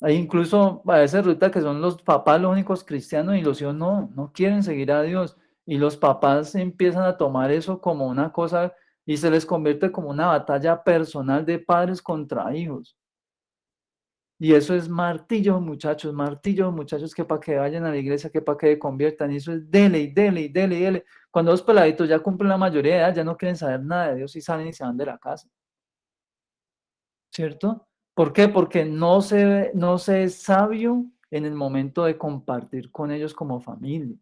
Hay incluso a veces resulta que son los papás los únicos cristianos y los hijos no quieren seguir a Dios. Y los papás empiezan a tomar eso como una cosa y se les convierte como una batalla personal de padres contra hijos. Y eso es martillos, muchachos, que para que vayan a la iglesia, que para que se conviertan. Y eso es dele, y dele, y dele, y dele. Cuando los peladitos ya cumplen la mayoría de edad, ya no quieren saber nada de Dios y salen y se van de la casa. ¿Cierto? ¿Por qué? Porque no se es sabio en el momento de compartir con ellos como familia.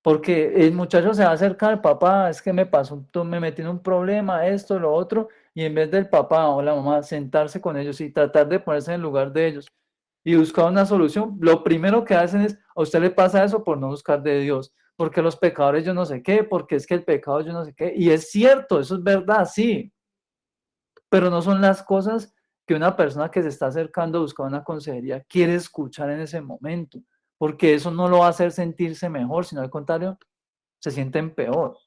Porque el muchacho se va a acercar, papá, es que me pasó, me metí en un problema, esto, lo otro, y en vez del papá o la mamá sentarse con ellos y tratar de ponerse en el lugar de ellos y buscar una solución, lo primero que hacen es, a usted le pasa eso por no buscar de Dios, porque los pecadores yo no sé qué, porque es que el pecado yo no sé qué, y es cierto, eso es verdad, sí, pero no son las cosas que una persona que se está acercando a buscar una consejería quiere escuchar en ese momento, porque eso no lo va a hacer sentirse mejor, sino al contrario, se sienten peor,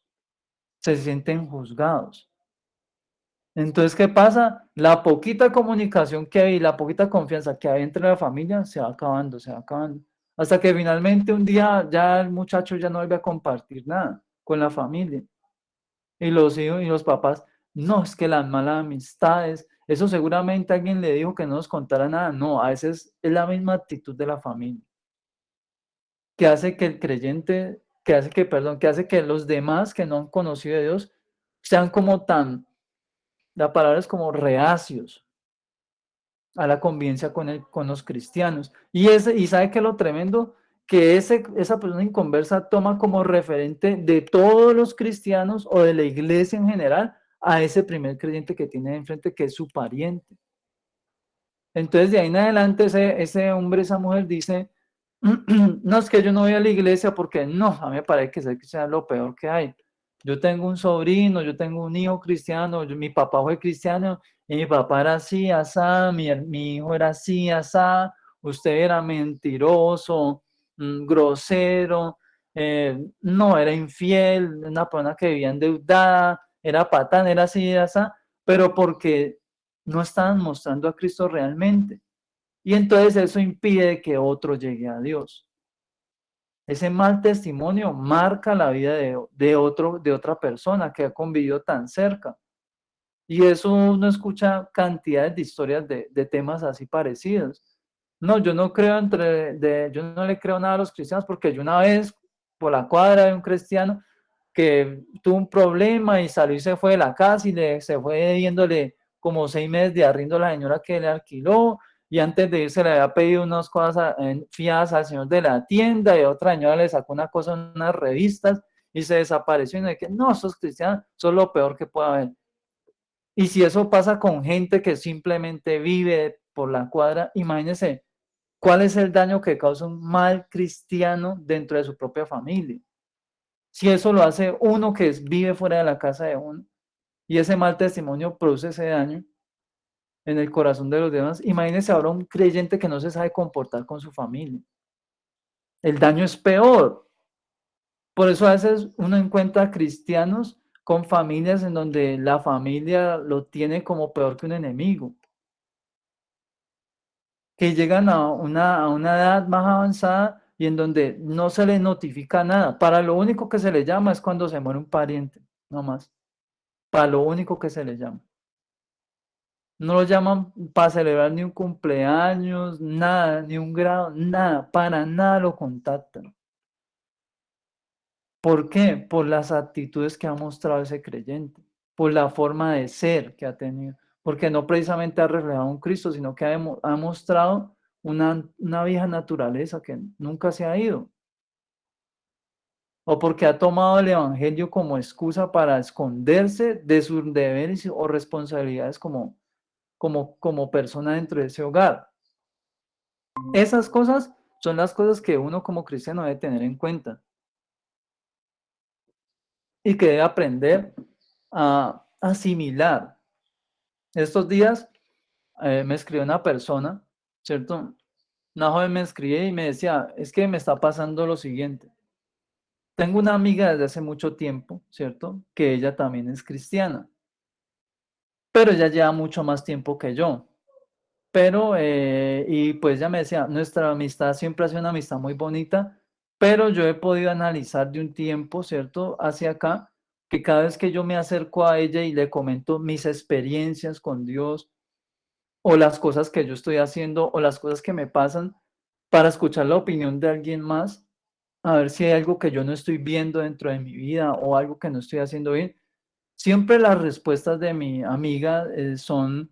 se sienten juzgados. Entonces, ¿qué pasa? La poquita comunicación que hay, la poquita confianza que hay entre la familia se va acabando, se va acabando. Hasta que finalmente un día ya el muchacho ya no vuelve a compartir nada con la familia. Y los hijos y los papás, no, es que las malas amistades, eso seguramente alguien le dijo que no nos contara nada. No, a veces es la misma actitud de la familia, que hace que el creyente, que hace que los demás que no han conocido a Dios sean como tan, la palabra es como reacios a la convivencia con los cristianos. Y sabe que lo tremendo, que esa persona inconversa toma como referente de todos los cristianos o de la iglesia en general a ese primer creyente que tiene enfrente, que es su pariente. Entonces, de ahí en adelante, ese hombre, esa mujer dice, no, es que yo no voy a la iglesia porque no, a mí me parece que sea lo peor que hay. Yo tengo un sobrino, yo tengo un hijo cristiano, mi papá fue cristiano y mi papá era así, asá, mi hijo era así, asá, usted era mentiroso, grosero, no, era infiel, una persona que vivía endeudada, era patán, era así, asá, pero porque no estaban mostrando a Cristo realmente. Y entonces eso impide que otro llegue a Dios. Ese mal testimonio marca la vida de otra persona que ha convivido tan cerca. Y eso uno escucha cantidades de historias de temas así parecidos. No, yo no creo yo no le creo nada a los cristianos porque yo una vez por la cuadra de un cristiano que tuvo un problema y salió y se fue de la casa y se fue viéndole como 6 meses de arriendo a la señora que le alquiló y antes de irse le había pedido unas cosas fiadas al señor de la tienda y otra señora le sacó una cosa en unas revistas y se desapareció y no, que no, esos cristianos son lo peor que puede haber. Y si eso pasa con gente que simplemente vive por la cuadra, imagínense cuál es el daño que causa un mal cristiano dentro de su propia familia. Si eso lo hace uno que vive fuera de la casa de uno y ese mal testimonio produce ese daño en el corazón de los demás, imagínense ahora un creyente que no se sabe comportar con su familia. El daño es peor. Por eso a veces uno encuentra cristianos con familias en donde la familia lo tiene como peor que un enemigo, que llegan a una edad más avanzada y en donde no se les notifica nada. Para lo único que se le llama es cuando se muere un pariente, no más. Para lo único que se le llama. No lo llaman para celebrar ni un cumpleaños, nada, ni un grado, nada, para nada lo contactan. ¿Por qué? Por las actitudes que ha mostrado ese creyente, por la forma de ser que ha tenido, porque no precisamente ha reflejado un Cristo, sino que ha mostrado una vieja naturaleza que nunca se ha ido, o porque ha tomado el Evangelio como excusa para esconderse de sus deberes o responsabilidades como persona dentro de ese hogar. Esas cosas son las cosas que uno como cristiano debe tener en cuenta y que debe aprender a asimilar. Estos días me escribió una persona, ¿cierto? Una joven me escribía y me decía, es que me está pasando lo siguiente. Tengo una amiga desde hace mucho tiempo, ¿cierto? Que ella también es cristiana, pero ella lleva mucho más tiempo que yo. Pero, y pues ella me decía, nuestra amistad siempre ha sido una amistad muy bonita, pero yo he podido analizar de un tiempo, ¿cierto? Hacia acá, que cada vez que yo me acerco a ella y le comento mis experiencias con Dios, o las cosas que yo estoy haciendo, o las cosas que me pasan, para escuchar la opinión de alguien más, a ver si hay algo que yo no estoy viendo dentro de mi vida o algo que no estoy haciendo bien. Siempre las respuestas de mi amiga son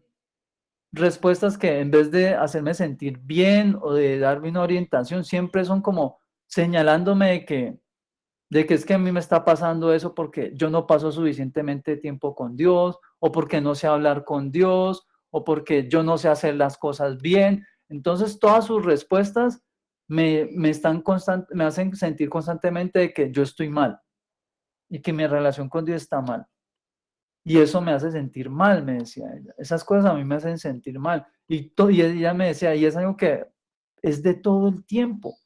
respuestas que en vez de hacerme sentir bien o de darme una orientación, siempre son como señalándome de que es que a mí me está pasando eso porque yo no paso suficientemente tiempo con Dios, o porque no sé hablar con Dios, o porque yo no sé hacer las cosas bien. Entonces, todas sus respuestas me hacen sentir constantemente de que yo estoy mal y que mi relación con Dios está mal. Y eso me hace sentir mal, me decía ella. Esas cosas a mí me hacen sentir mal. Y ella me decía, y es algo que es de todo el tiempo.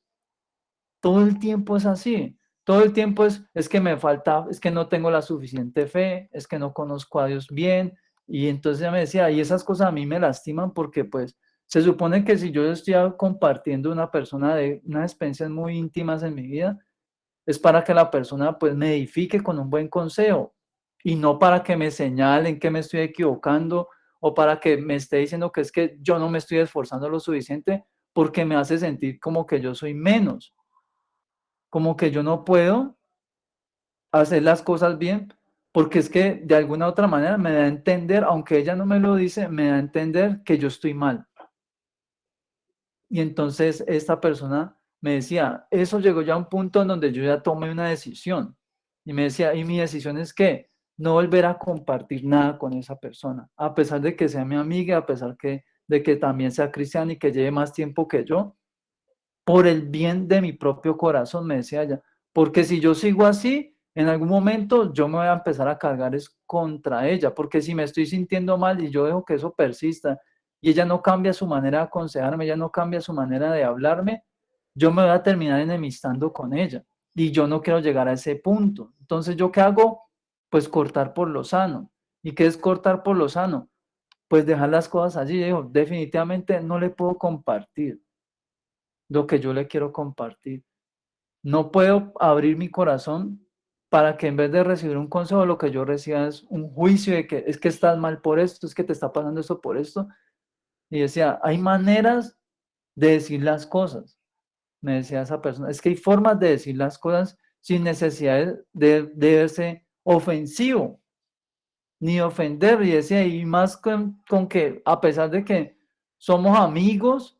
Todo el tiempo es así. Todo el tiempo es que me falta, es que no tengo la suficiente fe, es que no conozco a Dios bien. Y entonces ella me decía, y esas cosas a mí me lastiman porque pues se supone que si yo estoy compartiendo una persona de unas experiencias muy íntimas en mi vida, es para que la persona pues me edifique con un buen consejo y no para que me señalen que me estoy equivocando o para que me esté diciendo que es que yo no me estoy esforzando lo suficiente porque me hace sentir como que yo soy menos, como que yo no puedo hacer las cosas bien, porque es que de alguna otra manera me da a entender, aunque ella no me lo dice, me da a entender que yo estoy mal. Y entonces esta persona me decía, eso llegó ya a un punto en donde yo ya tomé una decisión. Y me decía, y mi decisión es que no volver a compartir nada con esa persona, a pesar de que sea mi amiga, a pesar de que también sea cristiana y que lleve más tiempo que yo, por el bien de mi propio corazón, me decía ella, porque si yo sigo así, en algún momento yo me voy a empezar a cargar es contra ella, porque si me estoy sintiendo mal y yo dejo que eso persista y ella no cambia su manera de aconsejarme, ella no cambia su manera de hablarme, yo me voy a terminar enemistando con ella y yo no quiero llegar a ese punto. Entonces, ¿yo qué hago? Pues cortar por lo sano. ¿Y qué es cortar por lo sano? Pues dejar las cosas allí. Yo digo, definitivamente no le puedo compartir lo que yo le quiero compartir. No puedo abrir mi corazón para que en vez de recibir un consejo, lo que yo reciba es un juicio de que es que estás mal por esto, es que te está pasando esto por esto. Y decía, hay maneras de decir las cosas, me decía esa persona. Es que hay formas de decir las cosas sin necesidad de verse ofensivo, ni ofender. Y decía, y más con que a pesar de que somos amigos,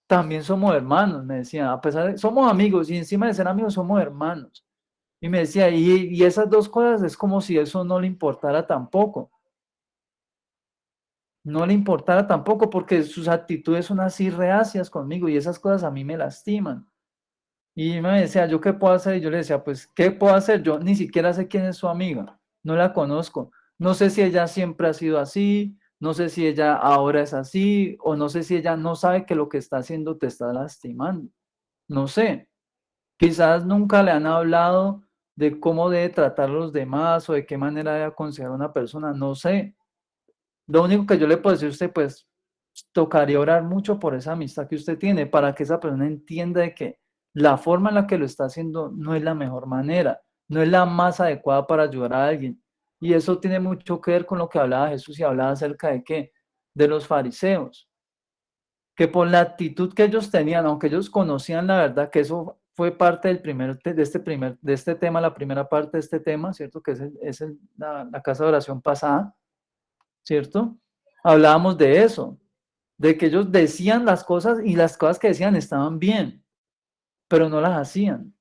también somos hermanos, me decía, a pesar de, somos amigos y encima de ser amigos somos hermanos. Y me decía, y esas dos cosas es como si eso no le importara tampoco. No le importara tampoco porque sus actitudes son así reacias conmigo y esas cosas a mí me lastiman. Y me decía, ¿yo qué puedo hacer? Y yo le decía, pues, ¿qué puedo hacer? Yo ni siquiera sé quién es su amiga, no la conozco. No sé si ella siempre ha sido así, no sé si ella ahora es así, o no sé si ella no sabe que lo que está haciendo te está lastimando. No sé. Quizás nunca le han hablado de cómo debe tratar a los demás o de qué manera debe aconsejar a una persona, no sé. Lo único que yo le puedo decir a usted, pues, tocaría orar mucho por esa amistad que usted tiene para que esa persona entienda de que la forma en la que lo está haciendo no es la mejor manera, no es la más adecuada para ayudar a alguien. Y eso tiene mucho que ver con lo que hablaba Jesús y hablaba acerca de qué, de los fariseos, que por la actitud que ellos tenían, aunque ellos conocían la verdad, que eso fue parte del de este tema, la primera parte de este tema, ¿cierto? Que la casa de oración pasada, ¿cierto? Hablábamos de eso, de que ellos decían las cosas y las cosas que decían estaban bien, pero no las hacían,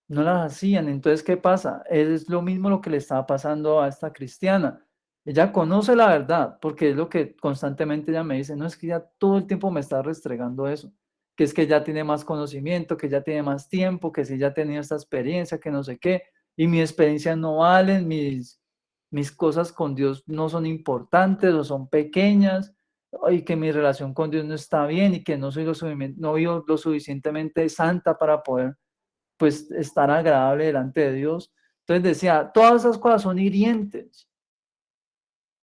no las hacían. Entonces, ¿qué pasa? Es lo mismo lo que le estaba pasando a esta cristiana. Ella conoce la verdad, porque es lo que constantemente ella me dice, no es que ya todo el tiempo me está restregando eso, que es que ya tiene más conocimiento, que ya tiene más tiempo, que si ya ha tenido esta experiencia, que no sé qué, y mi experiencia no valen, mis cosas con Dios no son importantes o son pequeñas, y que mi relación con Dios no está bien y que no soy no vivo lo suficientemente santa para poder pues estar agradable delante de Dios. Entonces decía, todas esas cosas son hirientes.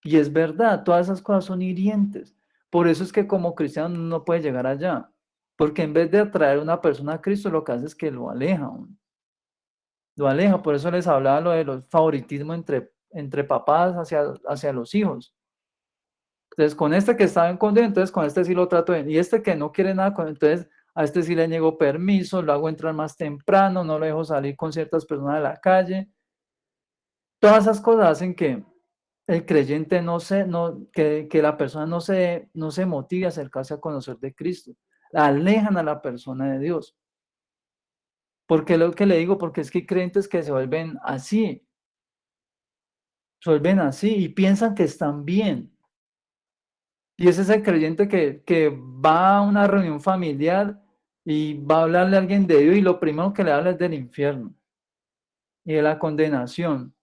Y es verdad, todas esas cosas son hirientes. Por eso es que como cristiano no puede llegar allá. Porque en vez de atraer a una persona a Cristo, lo que hace es que lo aleja. Lo aleja. Por eso les hablaba lo de los favoritismo entre papás hacia los hijos. Entonces, con este que estaba en condena, entonces con este sí lo trato bien. Y este que no quiere nada, entonces a este sí le niego permiso, lo hago entrar más temprano, no lo dejo salir con ciertas personas de la calle. Todas esas cosas hacen que el creyente que la persona no se motive a acercarse a conocer de Cristo. Alejan a la persona de Dios. ¿Por qué lo que le digo? Porque es que hay creyentes que se vuelven así y piensan que están bien. Y ese es el creyente que va a una reunión familiar y va a hablarle a alguien de Dios y lo primero que le habla es del infierno y de la condenación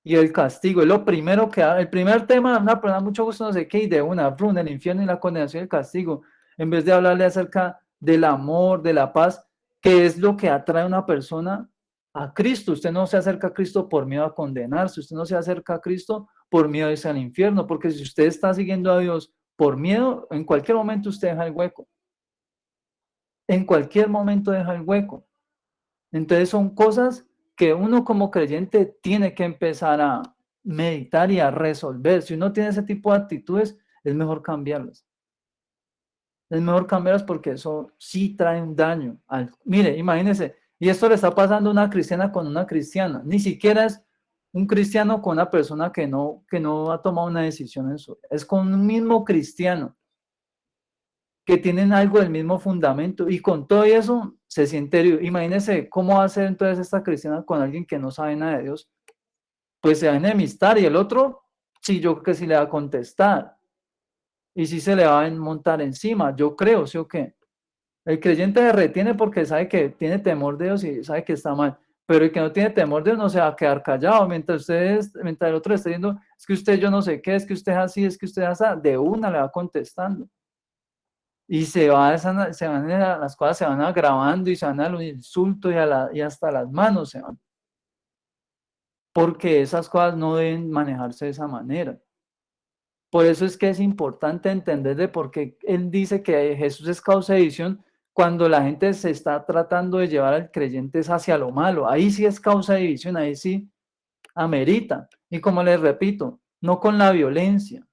y el castigo. Es lo primero que habla. El primer tema, una persona, mucho gusto, no sé qué, y de una, run, el infierno y la condenación y el castigo, en vez de hablarle acerca del amor, de la paz, que es lo que atrae a una persona a Cristo. Usted no se acerca a Cristo por miedo a condenarse, usted no se acerca a Cristo por miedo a irse al infierno, porque si usted está siguiendo a Dios por miedo, en cualquier momento usted deja el hueco. En cualquier momento deja el hueco. Entonces son cosas que uno como creyente tiene que empezar a meditar y a resolver. Si uno tiene ese tipo de actitudes, es mejor cambiarlas. Es mejor cambiarlas porque eso sí trae un daño. Mire, imagínese, y esto le está pasando a una cristiana con una cristiana. Ni siquiera es un cristiano con una persona que no ha tomado una decisión en su vida. Es con un mismo cristiano que tienen algo del mismo fundamento y con todo eso se siente herido. Imagínese cómo va a ser entonces esta cristiana con alguien que no sabe nada de Dios. Pues se va a enemistar y el otro, sí, yo creo que sí le va a contestar y sí se le va a montar encima, yo creo, ¿sí o qué? El creyente se retiene porque sabe que tiene temor de Dios y sabe que está mal, pero el que no tiene temor de Dios no se va a quedar callado mientras el otro está diciendo, es que usted yo no sé qué, es que usted es así, es que usted es así, de una le va contestando. Y las cosas se van agravando y se van a los insultos y hasta las manos se van. Porque esas cosas no deben manejarse de esa manera. Por eso es que es importante entender de por qué él dice que Jesús es causa de división cuando la gente se está tratando de llevar al creyente hacia lo malo. Ahí sí es causa de división, ahí sí amerita. Y como les repito, no con la violencia,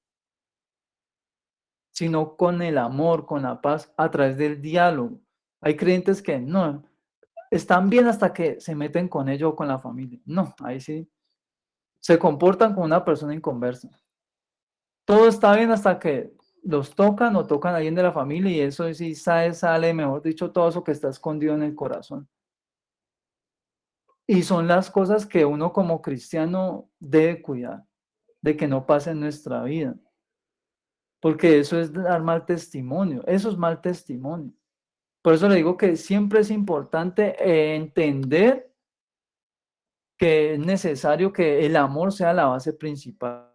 sino con el amor, con la paz, a través del diálogo. Hay creyentes que no, están bien hasta que se meten con ellos o con la familia. No, ahí sí se comportan como una persona inconversa. todo está bien hasta que los tocan o tocan a alguien de la familia y eso sí sale, mejor dicho, todo eso que está escondido en el corazón. Y son las cosas que uno como cristiano debe cuidar, de que no pase en nuestra vida, porque eso es dar mal testimonio, eso es mal testimonio. Por eso le digo que siempre es importante entender que es necesario que el amor sea la base principal.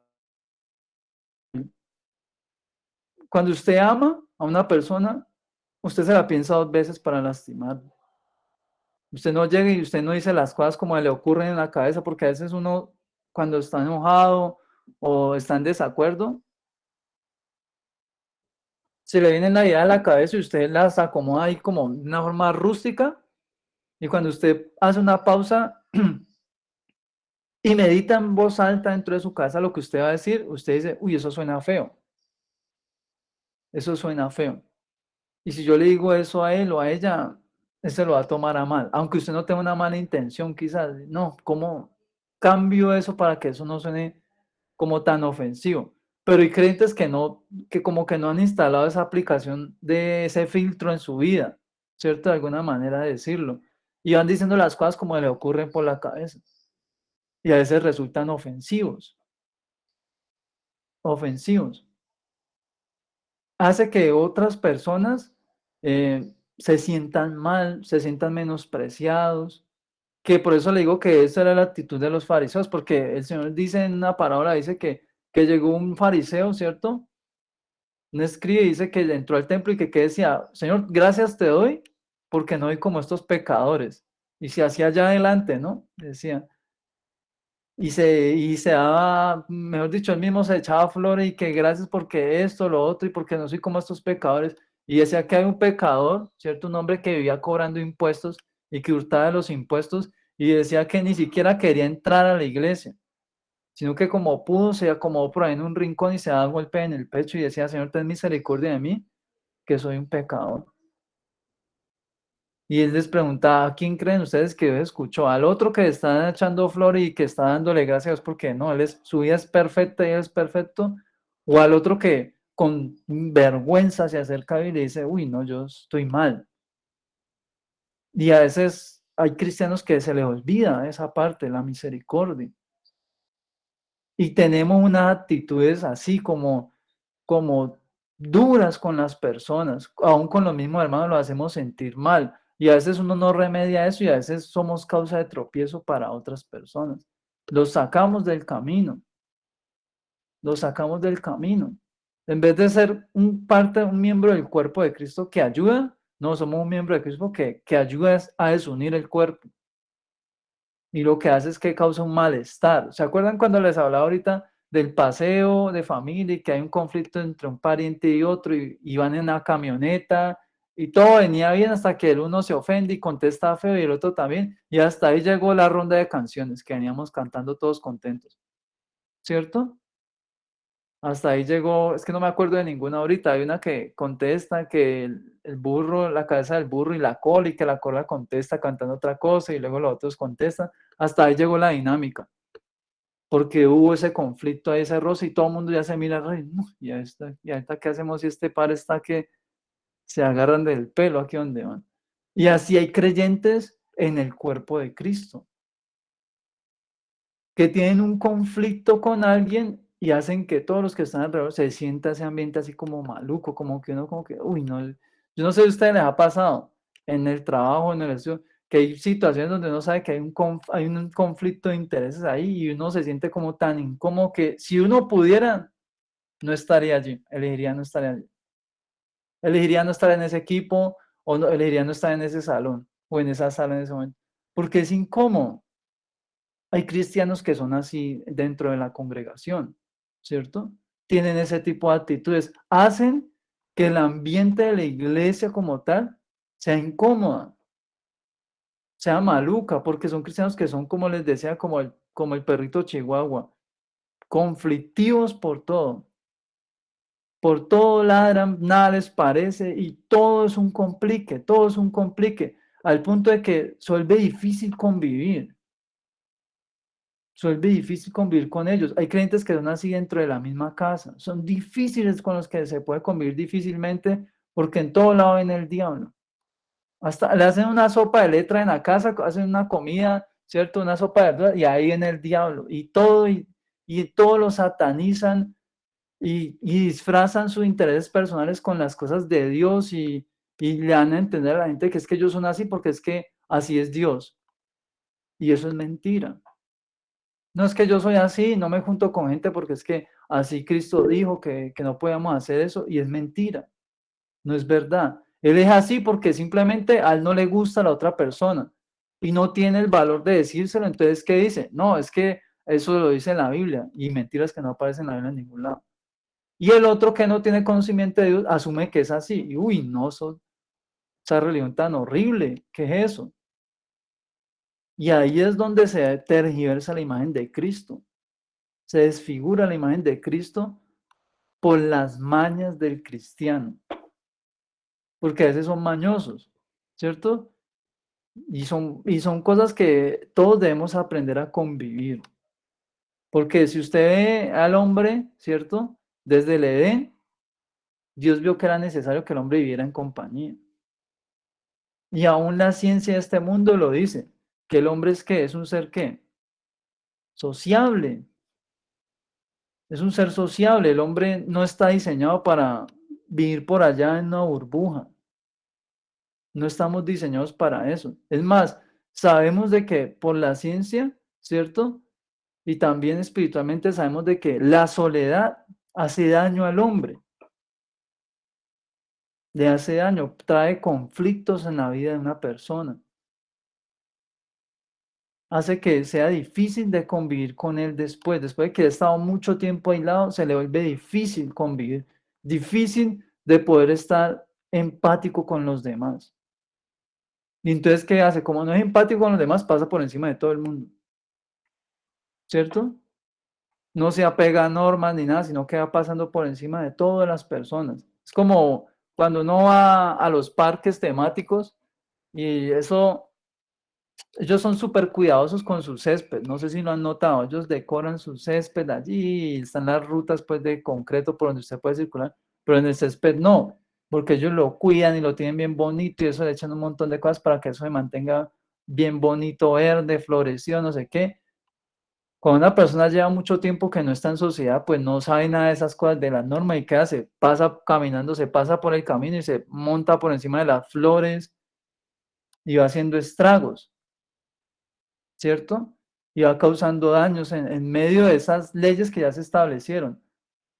Cuando usted ama a una persona, usted se la piensa 2 veces para lastimar. Usted no llega y usted no dice las cosas como le ocurren en la cabeza, porque a veces uno, cuando está enojado o está en desacuerdo, se le viene la idea a la cabeza y usted las acomoda ahí como de una forma rústica. Y cuando usted hace una pausa y medita en voz alta dentro de su casa lo que usted va a decir, usted dice, uy, eso suena feo, eso suena feo. Y si yo le digo eso a él o a ella, él se lo va a tomar a mal, aunque usted no tenga una mala intención, quizás, no, ¿cómo cambio eso para que eso no suene como tan ofensivo? Pero hay creyentes que no, que como que no han instalado esa aplicación de ese filtro en su vida, ¿cierto? De alguna manera de decirlo. Y van diciendo las cosas como le ocurren por la cabeza. Y a veces resultan ofensivos, ofensivos. Hace que otras personas se sientan mal, se sientan menospreciados, que por eso le digo que esa era la actitud de los fariseos, porque el Señor dice en una parábola, dice que llegó un fariseo, ¿cierto? No escribe y dice que entró al templo y que decía, Señor, gracias te doy porque no soy como estos pecadores. Y se hacía allá adelante, ¿no? Decía. Y se daba, mejor dicho, él mismo se echaba flores y que gracias porque esto, lo otro y porque no soy como estos pecadores. Y decía que hay un pecador, ¿cierto? Un hombre que vivía cobrando impuestos y que hurtaba de los impuestos y decía que ni siquiera quería entrar a la iglesia, sino que como pudo se acomodó por ahí en un rincón y se daba golpe en el pecho y decía, Señor, ten misericordia de mí, que soy un pecador. Y él les preguntaba, ¿a quién creen ustedes que Dios escuchó? ¿Al otro que está echando flor y que está dándole gracias a Dios porque no, su vida es perfecta y él es perfecto? ¿O al otro que con vergüenza se acerca y le dice, uy, no, yo estoy mal? Y a veces hay cristianos que se les olvida esa parte, la misericordia. Y tenemos unas actitudes así como duras con las personas, aún con los mismos hermanos lo hacemos sentir mal. Y a veces uno no remedia eso y a veces somos causa de tropiezo para otras personas. Los sacamos del camino, los sacamos del camino. En vez de ser un miembro del cuerpo de Cristo que ayuda, no, somos un miembro de Cristo que ayuda a desunir el cuerpo. Y lo que hace es que causa un malestar. ¿Se acuerdan cuando les hablaba ahorita del paseo de familia y que hay un conflicto entre un pariente y otro y van en una camioneta y todo venía bien hasta que el uno se ofende y contesta feo y el otro también? Y hasta ahí llegó la ronda de canciones que veníamos cantando todos contentos, ¿cierto? Hasta ahí llegó, es que no me acuerdo de ninguna ahorita, hay una que contesta que el burro, la cabeza del burro y la cola, y que la cola contesta cantando otra cosa, y luego los otros contestan. Hasta ahí llegó la dinámica, porque hubo ese conflicto, ahí, ese roce, y todo el mundo ya se mira, "Ay, no, y ahorita qué hacemos si este par está que se agarran del pelo aquí donde van". Y así hay creyentes en el cuerpo de Cristo que tienen un conflicto con alguien y hacen que todos los que están alrededor se sienta ese ambiente así como maluco, como que uno como que, uy, no, yo no sé si a ustedes les ha pasado en el trabajo, en el estudio, que hay situaciones donde uno sabe que hay un conflicto de intereses ahí y uno se siente como tan incómodo que si uno pudiera, no estaría allí, elegiría no estar allí, elegiría no estar en ese equipo o no, elegiría no estar en ese salón o en esa sala en ese momento, porque es incómodo. Hay cristianos que son así dentro de la congregación, ¿cierto? Tienen ese tipo de actitudes, hacen que el ambiente de la iglesia como tal sea incómoda, sea maluca, porque son cristianos que son, como les decía, como el perrito chihuahua, conflictivos por todo ladran, nada les parece y todo es un complique, todo es un complique, al punto de que se vuelve difícil convivir. Se vuelve difícil convivir con ellos. Hay creyentes que son así dentro de la misma casa. Son difíciles con los que se puede convivir difícilmente porque en todo lado ven el diablo. Hasta le hacen una sopa de letra en la casa, hacen una comida, ¿cierto? Una sopa de verdura y ahí viene el diablo. Y todo lo satanizan y disfrazan sus intereses personales con las cosas de Dios y le dan a entender a la gente que es que ellos son así porque es que así es Dios. Y eso es mentira. No es que yo soy así, no me junto con gente porque es que así Cristo dijo que no podíamos hacer eso y es mentira, no es verdad. Él es así porque simplemente a él no le gusta la otra persona y no tiene el valor de decírselo. Entonces, ¿qué dice? No, es que eso lo dice en la Biblia y mentiras que no aparecen en la Biblia en ningún lado. Y el otro que no tiene conocimiento de Dios asume que es así. Y uy, no, esa religión tan horrible, ¿qué es eso? Y ahí es donde se tergiversa la imagen de Cristo. Se desfigura la imagen de Cristo por las mañas del cristiano, porque a veces son mañosos, ¿cierto? Y son cosas que todos debemos aprender a convivir, porque si usted ve al hombre, ¿cierto? Desde el Edén, Dios vio que era necesario que el hombre viviera en compañía. Y aún la ciencia de este mundo lo dice, que el hombre es ¿qué? Es un ser ¿qué? Sociable. Es un ser sociable. El hombre no está diseñado para vivir por allá en una burbuja. No estamos diseñados para eso. Es más, sabemos de que por la ciencia, ¿cierto? Y también espiritualmente sabemos de que la soledad hace daño al hombre, le hace daño, trae conflictos en la vida de una persona, hace que sea difícil de convivir con él después de que ha estado mucho tiempo aislado, se le vuelve difícil convivir, difícil de poder estar empático con los demás. Y entonces, ¿qué hace? Como no es empático con los demás, pasa por encima de todo el mundo, ¿cierto? No se apega a normas ni nada, sino que va pasando por encima de todas las personas. Es como cuando uno va a los parques temáticos y eso, ellos son súper cuidadosos con su césped. No sé si lo han notado, ellos decoran su césped allí, y están las rutas pues de concreto por donde usted puede circular, pero en el césped no, porque ellos lo cuidan y lo tienen bien bonito y eso le echan un montón de cosas para que eso se mantenga bien bonito, verde, florecido, no sé qué. Cuando una persona lleva mucho tiempo que no está en sociedad, pues no sabe nada de esas cosas de las normas y qué hace, pasa caminando, se pasa por el camino y se monta por encima de las flores y va haciendo estragos, ¿cierto? Y va causando daños en medio de esas leyes que ya se establecieron.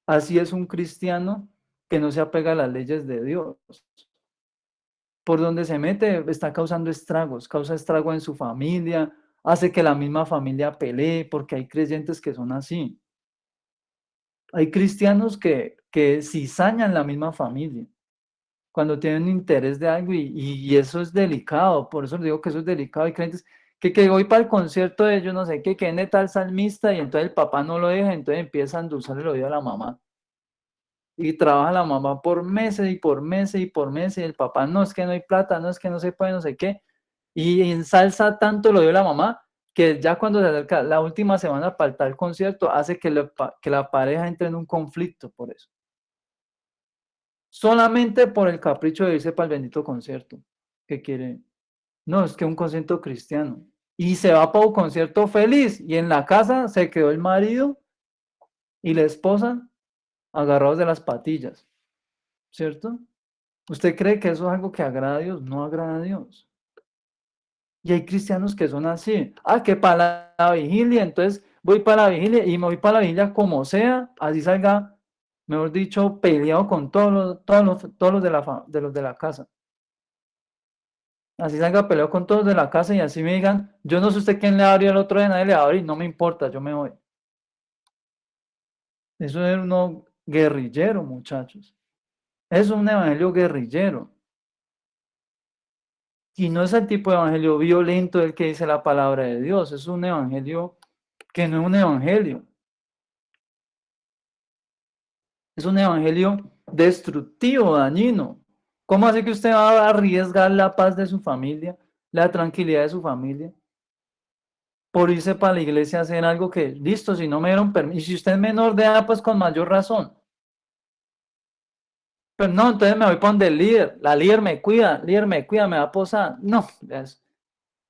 Así es un cristiano que no se apega a las leyes de Dios. Por donde se mete está causando estragos, causa estrago en su familia, hace que la misma familia pelee, porque hay creyentes que son así. Hay cristianos que cizañan la misma familia cuando tienen interés de algo y eso es delicado, por eso les digo que eso es delicado. Hay creyentes que voy para el concierto de ellos, no sé qué, que viene tal salmista y entonces el papá no lo deja, entonces empieza a endulzar el oído a la mamá. Y trabaja la mamá por meses y por meses y por meses y el papá no es que no hay plata, no es que no se puede, no sé qué. Y ensalza tanto lo de la mamá que ya cuando se acerca la última semana para el tal concierto hace que la pareja entre en un conflicto por eso. Solamente por el capricho de irse para el bendito concierto que quiere. No, es que un concierto cristiano. Y se va para un concierto feliz y en la casa se quedó el marido y la esposa agarrados de las patillas, ¿cierto? ¿Usted cree que eso es algo que agrada a Dios? No agrada a Dios. Y hay cristianos que son así. Ah, que para la vigilia, entonces voy para la vigilia y me voy para la vigilia como sea, así salga, mejor dicho, peleado con todos los de la casa. Así salga peleado con todos de la casa y así me digan, yo no sé usted quién le abrió el otro día, nadie le abrió y no me importa, yo me voy. Eso es uno guerrillero, muchachos. Eso es un evangelio guerrillero. Y no es el tipo de evangelio violento del que dice la palabra de Dios, es un evangelio que no es un evangelio, es un evangelio destructivo, dañino. ¿Cómo hace que usted va a arriesgar la paz de su familia, la tranquilidad de su familia, por irse para la iglesia a hacer algo que, listo, si no me dieron permiso, y si usted es menor de edad, pues con mayor razón. Pero no, entonces me voy para donde el líder, la líder me cuida, me va a posar. No,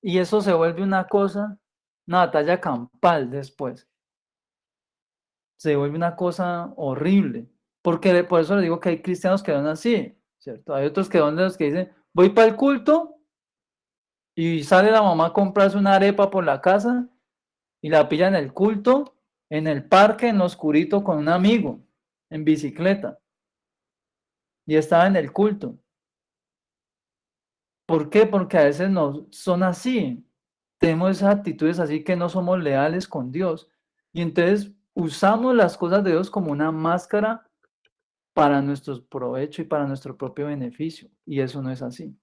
y eso se vuelve una cosa, una batalla campal después. Se vuelve una cosa horrible. Porque por eso les digo que hay cristianos que van así, ¿cierto? Hay otros que van de los que dicen, voy para el culto y sale la mamá a comprarse una arepa por la casa y la pilla en el culto, en el parque, en lo oscurito con un amigo, en bicicleta. Y estaba en el culto. ¿Por qué? Porque a veces no son así. Tenemos esas actitudes así que no somos leales con Dios. Y entonces usamos las cosas de Dios como una máscara para nuestro provecho y para nuestro propio beneficio. Y eso no es así.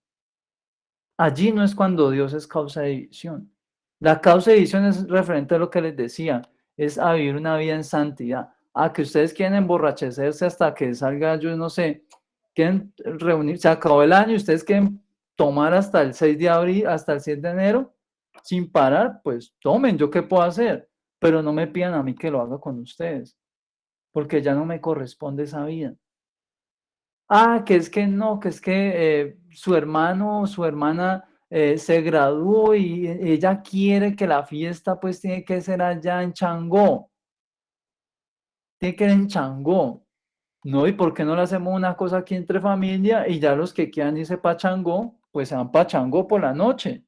Allí no es cuando Dios es causa de división. La causa de división es referente a lo que les decía, es a vivir una vida en santidad. A que ustedes quieren emborrachecerse hasta que salga, yo no sé, quieren reunir, se acabó el año y ustedes quieren tomar hasta el 6 de abril, hasta el 7 de enero, sin parar, pues tomen, yo qué puedo hacer, pero no me pidan a mí que lo haga con ustedes, porque ya no me corresponde esa vida. Ah, que es que no, que es que su hermano o su hermana se graduó y ella quiere que la fiesta pues tiene que ser allá en Changó, tiene que ser en Changó. No, ¿y por qué no le hacemos una cosa aquí entre familia y ya los que quieran irse para Changó, pues se van para Changó por la noche?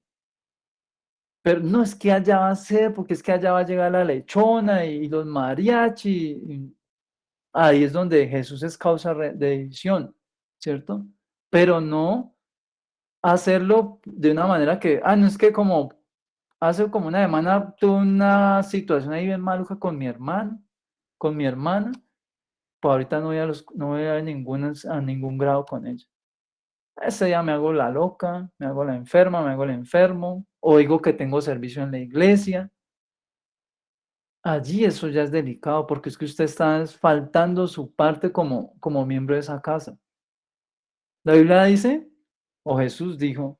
Pero no es que allá va a ser, porque es que allá va a llegar la lechona y los mariachi. Ahí es donde Jesús es causa de división, ¿cierto? Pero no hacerlo de una manera que, no es que como hace como una semana tuve una situación ahí bien maluca con mi hermano, con mi hermana, pues ahorita no voy a ningún grado con ella. Ese día me hago la loca, me hago la enferma, me hago el enfermo, o digo que tengo servicio en la iglesia. Allí eso ya es delicado porque es que usted está faltando su parte como miembro de esa casa. La Biblia dice, o Jesús dijo,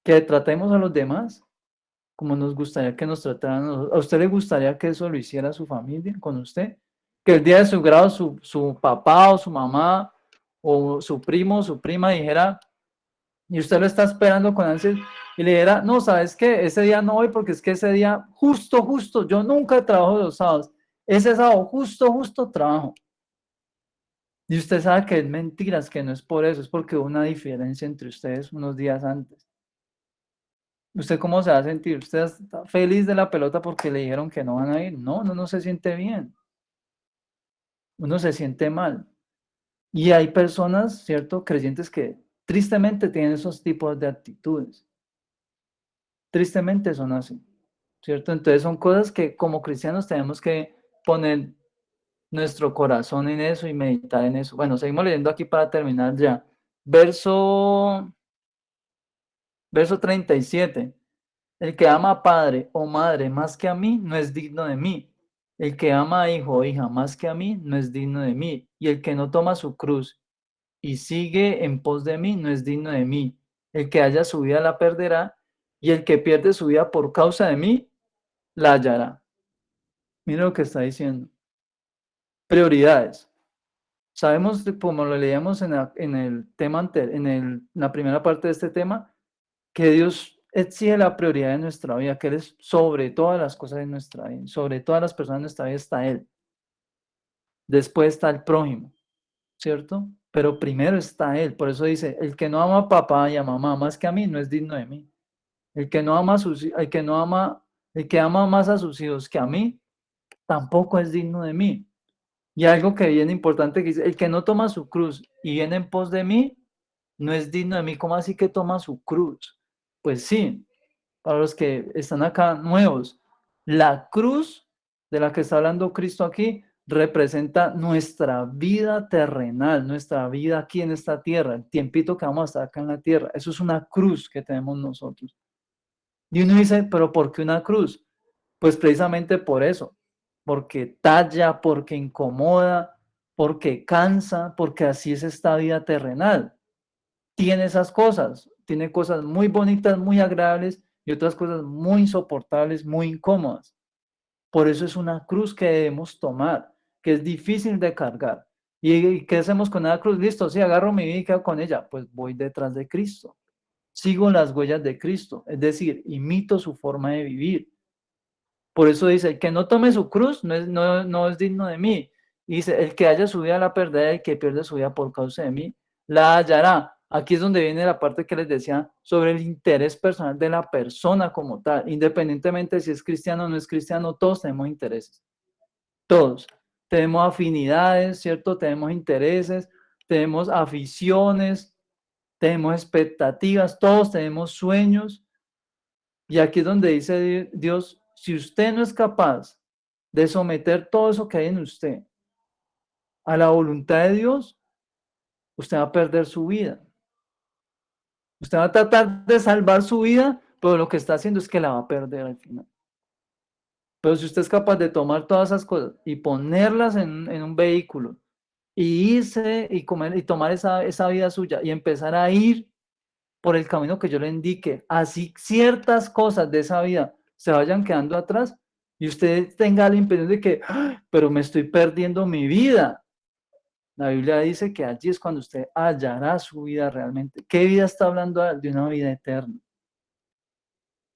que tratemos a los demás como nos gustaría que nos trataran a nosotros. ¿A usted le gustaría que eso lo hiciera su familia con usted? Que el día de su grado su papá o su mamá o su primo o su prima dijera, y usted lo está esperando con ansias, y le dijera, no, ¿sabes qué? Ese día no voy porque es que ese día, justo, yo nunca trabajo los sábados. Ese sábado, justo trabajo. Y usted sabe que es mentiras, que no es por eso, es porque hubo una diferencia entre ustedes unos días antes. ¿Usted cómo se va a sentir? ¿Usted está feliz de la pelota porque le dijeron que no van a ir? No, uno no se siente bien. Uno se siente mal. Y hay personas, ¿cierto? Creyentes que tristemente tienen esos tipos de actitudes. Tristemente son así, ¿cierto? Entonces son cosas que como cristianos tenemos que poner nuestro corazón en eso y meditar en eso. Bueno, seguimos leyendo aquí para terminar ya. Verso 37. El que ama a padre o madre más que a mí no es digno de mí. El que ama a hijo o hija más que a mí no es digno de mí. Y el que no toma su cruz y sigue en pos de mí no es digno de mí. El que haya su vida la perderá y el que pierde su vida por causa de mí la hallará. Mira lo que está diciendo. Prioridades. Sabemos, como lo leíamos en el tema en la primera parte de este tema, que Dios exige la prioridad de nuestra vida, que Él es sobre todas las cosas de nuestra vida, sobre todas las personas de nuestra vida está Él. Después está el prójimo, ¿cierto? Pero primero está Él. Por eso dice, el que no ama a papá y a mamá más que a mí no es digno de mí. El que no ama a el que ama más a sus hijos que a mí, tampoco es digno de mí. Y algo que viene importante que dice, el que no toma su cruz y viene en pos de mí, no es digno de mí. ¿Cómo así que toma su cruz? Pues sí, para los que están acá nuevos, la cruz de la que está hablando Cristo aquí representa nuestra vida terrenal, nuestra vida aquí en esta tierra, el tiempito que vamos a estar acá en la tierra. Eso es una cruz que tenemos nosotros. Y uno dice, pero ¿por qué una cruz? Pues precisamente por eso, porque talla, porque incomoda, porque cansa, porque así es esta vida terrenal. Tiene esas cosas, tiene cosas muy bonitas, muy agradables, y otras cosas muy insoportables, muy incómodas. Por eso es una cruz que debemos tomar, que es difícil de cargar. ¿Y qué hacemos con la cruz? Listo, sí, agarro mi vida y quedo con ella. Pues voy detrás de Cristo. Sigo las huellas de Cristo, es decir, imito su forma de vivir. Por eso dice, el que no tome su cruz no es digno de mí. Y dice, el que haya su vida la perderá, el que pierde su vida por causa de mí, la hallará. Aquí es donde viene la parte que les decía sobre el interés personal de la persona como tal. Independientemente de si es cristiano o no es cristiano, todos tenemos intereses. Todos. Tenemos afinidades, ¿cierto? Tenemos intereses, tenemos aficiones, tenemos expectativas, todos tenemos sueños. Y aquí es donde dice Dios, si usted no es capaz de someter todo eso que hay en usted a la voluntad de Dios, usted va a perder su vida. Usted va a tratar de salvar su vida, pero lo que está haciendo es que la va a perder al final. Pero si usted es capaz de tomar todas esas cosas y ponerlas en un vehículo y irse y comer y tomar esa vida suya y empezar a ir por el camino que yo le indique, así ciertas cosas de esa vida se vayan quedando atrás y usted tenga la impresión de que, ¡ay! Pero me estoy perdiendo mi vida. La Biblia dice que allí es cuando usted hallará su vida realmente. ¿Qué vida está hablando de una vida eterna?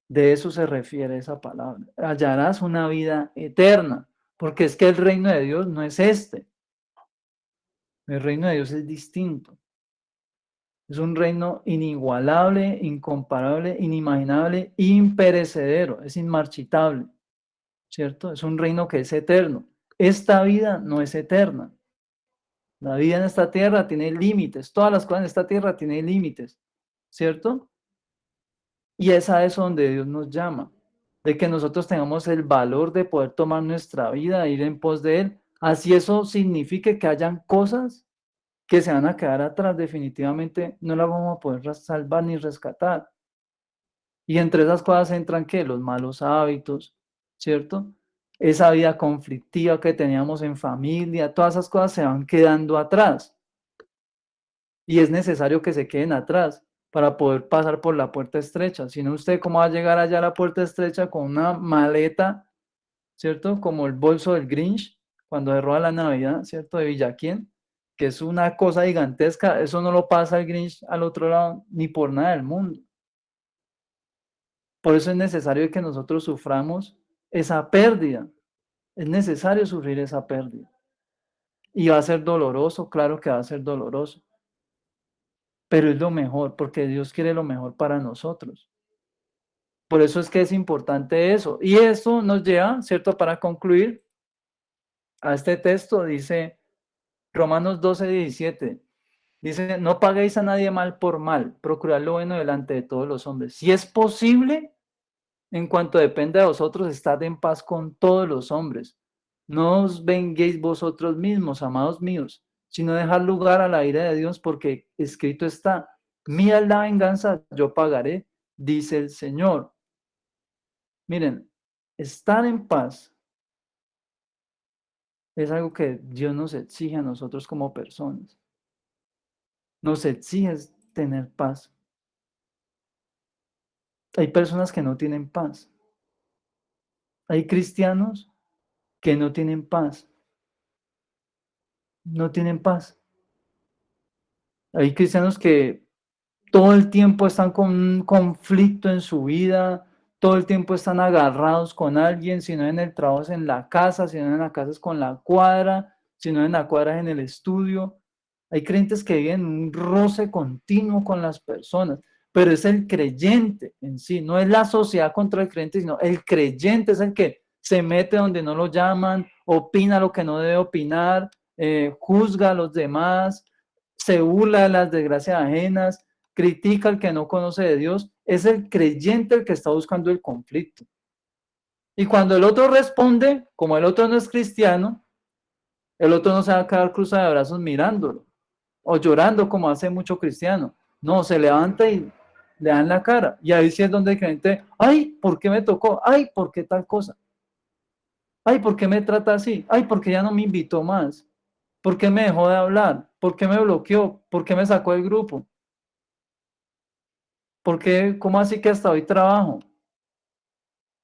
De eso se refiere esa palabra. Hallarás una vida eterna, porque es que el reino de Dios no es este. El reino de Dios es distinto. Es un reino inigualable, incomparable, inimaginable, imperecedero, es inmarchitable, ¿cierto? Es un reino que es eterno. Esta vida no es eterna. La vida en esta tierra tiene límites, todas las cosas en esta tierra tienen límites, ¿cierto? Y es a eso donde Dios nos llama, de que nosotros tengamos el valor de poder tomar nuestra vida e ir en pos de Él. Así eso signifique que hayan cosas que se van a quedar atrás, definitivamente no las vamos a poder salvar ni rescatar. Y entre esas cosas entran que los malos hábitos, ¿cierto? Esa vida conflictiva que teníamos en familia, todas esas cosas se van quedando atrás. Y es necesario que se queden atrás para poder pasar por la puerta estrecha. Si no, usted cómo va a llegar allá a la puerta estrecha con una maleta, ¿cierto? Como el bolso del Grinch cuando se roba la Navidad, ¿cierto? De Villaquién, que es una cosa gigantesca. Eso no lo pasa el Grinch al otro lado ni por nada del mundo. Por eso es necesario que nosotros suframos esa pérdida. Es necesario sufrir esa pérdida. Y va a ser doloroso, claro que va a ser doloroso. Pero es lo mejor, porque Dios quiere lo mejor para nosotros. Por eso es que es importante eso. Y eso nos lleva, ¿cierto? Para concluir, a este texto, dice Romanos 12:17. Dice, no paguéis a nadie mal por mal, procurad lo bueno delante de todos los hombres. Si es posible, en cuanto dependa de vosotros, estad en paz con todos los hombres. No os venguéis vosotros mismos, amados míos, sino dejad lugar a la ira de Dios, porque escrito está, mía es la venganza, yo pagaré, dice el Señor. Miren, estar en paz es algo que Dios nos exige a nosotros como personas. Nos exige tener paz. Hay personas que no tienen paz. Hay cristianos que no tienen paz. No tienen paz. Hay cristianos que todo el tiempo están con un conflicto en su vida, todo el tiempo están agarrados con alguien, si no en el trabajo es en la casa, si no en la casa es con la cuadra, si no en la cuadra es en el estudio. Hay creyentes que viven un roce continuo con las personas, pero es el creyente en sí, no es la sociedad contra el creyente, sino el creyente es el que se mete donde no lo llaman, opina lo que no debe opinar, juzga a los demás, se burla de las desgracias ajenas, critica al que no conoce de Dios, es el creyente el que está buscando el conflicto. Y cuando el otro responde, como el otro no es cristiano, el otro no se va a quedar cruzado de brazos mirándolo o llorando como hace mucho cristiano. No, se levanta y le dan la cara. Y ahí sí es donde el creyente, ay, ¿por qué me tocó? Ay, ¿por qué tal cosa? Ay, ¿por qué me trata así? Ay, ¿por qué ya no me invitó más? ¿Por qué me dejó de hablar? ¿Por qué me bloqueó? ¿Por qué me sacó del grupo? ¿Por qué? ¿Cómo así que hasta hoy trabajo?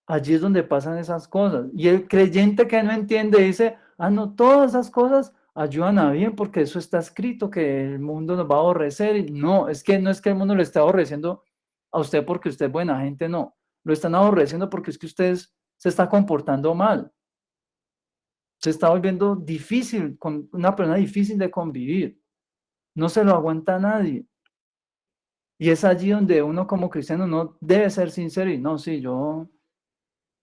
Allí es donde pasan esas cosas. Y el creyente que no entiende dice, ah, no, todas esas cosas ayudan a bien porque eso está escrito, que el mundo nos va a aborrecer. Y no, es que no es que el mundo le esté aborreciendo a usted porque usted es buena gente, no. Lo están aborreciendo porque es que usted se está comportando mal. Se está volviendo difícil, con una persona difícil de convivir. No se lo aguanta a nadie. Y es allí donde uno como cristiano no debe ser sincero y no, sí, yo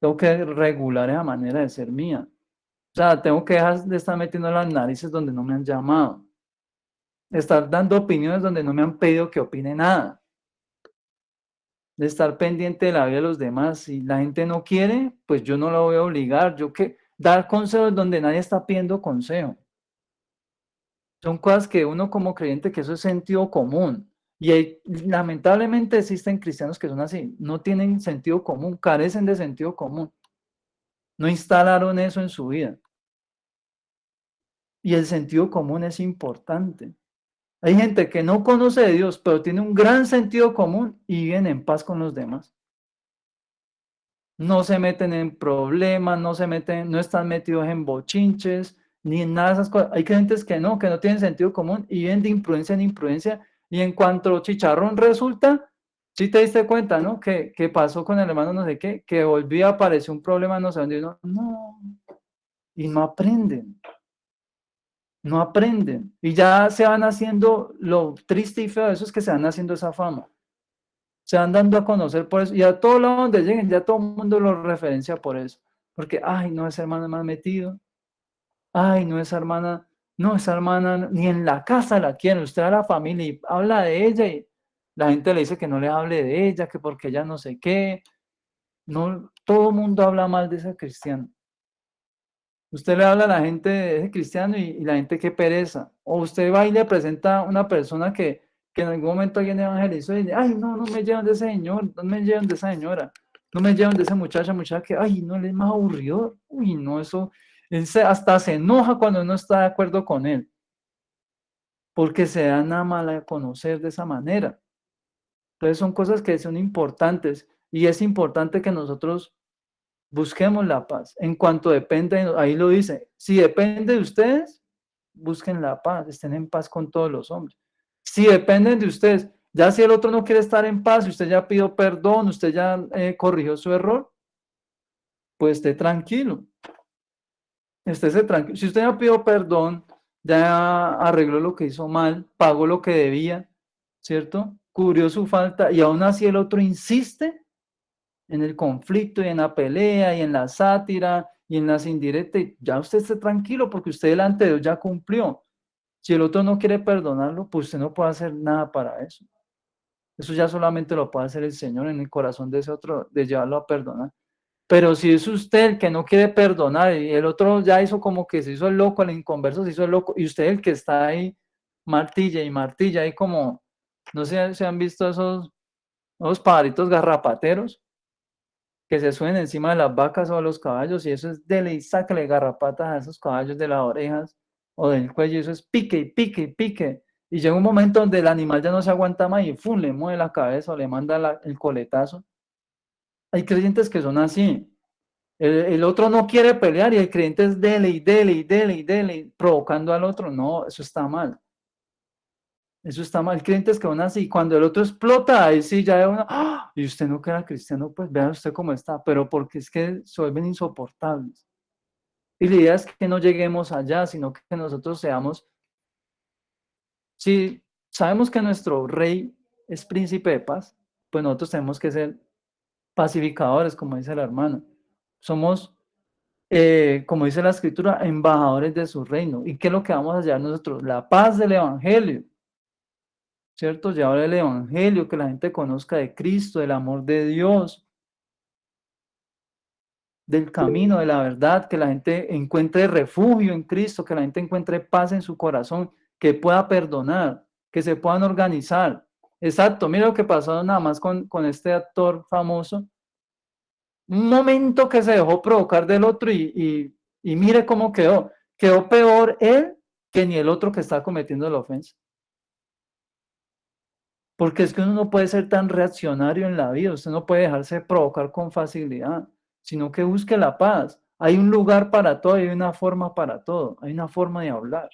tengo que regular esa manera de ser mía. O sea, tengo que dejar de estar metiendo las narices donde no me han llamado. De estar dando opiniones donde no me han pedido que opine nada. De estar pendiente de la vida de los demás. Si la gente no quiere, pues yo no la voy a obligar. Yo que dar consejos donde nadie está pidiendo consejo. Son cosas que uno como creyente, que eso es sentido común. Y lamentablemente existen cristianos que son así. No tienen sentido común, carecen de sentido común. No instalaron eso en su vida. Y el sentido común es importante. Hay gente que no conoce de Dios, pero tiene un gran sentido común y viven en paz con los demás. No se meten en problemas, no están metidos en bochinches, ni en nada de esas cosas. Hay gentes que no tienen sentido común y viven de imprudencia en imprudencia. Y en cuanto chicharrón resulta, si te diste cuenta, ¿no? Que pasó con el hermano no sé qué, que volvía, apareció un problema, no sé dónde, y no, y no aprenden. No aprenden y ya se van haciendo, lo triste y feo de eso es que se van haciendo esa fama, se van dando a conocer por eso y a todo lado donde lleguen ya todo el mundo lo referencia por eso, porque ay no, esa hermana me ha metido, ay no, esa hermana ni en la casa la quiere, usted a la familia y habla de ella y la gente le dice que no le hable de ella, que porque ella no sé qué, no, todo el mundo habla mal de esa cristiana. Usted le habla a la gente de ese cristiano y la gente qué pereza. O usted va y le presenta a una persona que en algún momento alguien evangelizó y dice, ay, no, no me llevan de ese señor, no me llevan de esa señora, no me llevan de esa muchacha que, ay, no, él es más aburrido. Uy, no, eso, hasta se enoja cuando no está de acuerdo con él, porque se dan a mal a conocer de esa manera. Entonces son cosas que son importantes y es importante que nosotros busquemos la paz. En cuanto depende, ahí lo dice, si depende de ustedes, busquen la paz, estén en paz con todos los hombres. Si dependen de ustedes, ya si el otro no quiere estar en paz, si usted ya pidió perdón, usted ya corrigió su error, pues esté tranquilo, estése tranquilo. Si usted ya pidió perdón, ya arregló lo que hizo mal, pagó lo que debía, ¿cierto? Cubrió su falta y aún así el otro insiste en el conflicto y en la pelea y en la sátira y en las indirectas, ya usted esté tranquilo porque usted delante de Dios ya cumplió. Si el otro no quiere perdonarlo, pues usted no puede hacer nada para eso. Eso ya solamente lo puede hacer el Señor en el corazón de ese otro, de llevarlo a perdonar. Pero si es usted el que no quiere perdonar y el otro ya hizo como que se hizo el loco, el inconverso se hizo el loco, y usted el que está ahí martilla y martilla, ahí como, no sé si han visto esos pajaritos garrapateros que se suben encima de las vacas o de los caballos, y eso es dele y sácale garrapatas a esos caballos de las orejas o del cuello, y eso es pique y pique y pique. Y llega un momento donde el animal ya no se aguanta más y ¡fum! Le mueve la cabeza o le manda el coletazo. Hay creyentes que son así. El otro no quiere pelear y el creyente es dele y dele y dele y dele, provocando al otro. No, eso está mal. Eso está mal. Creyentes que van así. Cuando el otro explota, ahí sí ya es una. ¡Ah! Y usted no queda cristiano, pues vea usted cómo está. Pero porque es que se vuelven insoportables. Y la idea es que no lleguemos allá, sino que nosotros seamos. Si sabemos que nuestro rey es príncipe de paz, pues nosotros tenemos que ser pacificadores, como dice la hermana. Somos, como dice la escritura, embajadores de su reino. ¿Y qué es lo que vamos a llevar nosotros? La paz del evangelio. ¿Cierto? Llevar el evangelio, que la gente conozca de Cristo, del amor de Dios, del camino, de la verdad, que la gente encuentre refugio en Cristo, que la gente encuentre paz en su corazón, que pueda perdonar, que se puedan organizar. Exacto, mira lo que pasó nada más con este actor famoso. Un momento que se dejó provocar del otro y mire cómo quedó. Quedó peor él que ni el otro que está cometiendo la ofensa. Porque es que uno no puede ser tan reaccionario en la vida, usted no puede dejarse provocar con facilidad. sino que busque la paz. Hay un lugar para todo, hay una forma para todo, hay una forma de hablar.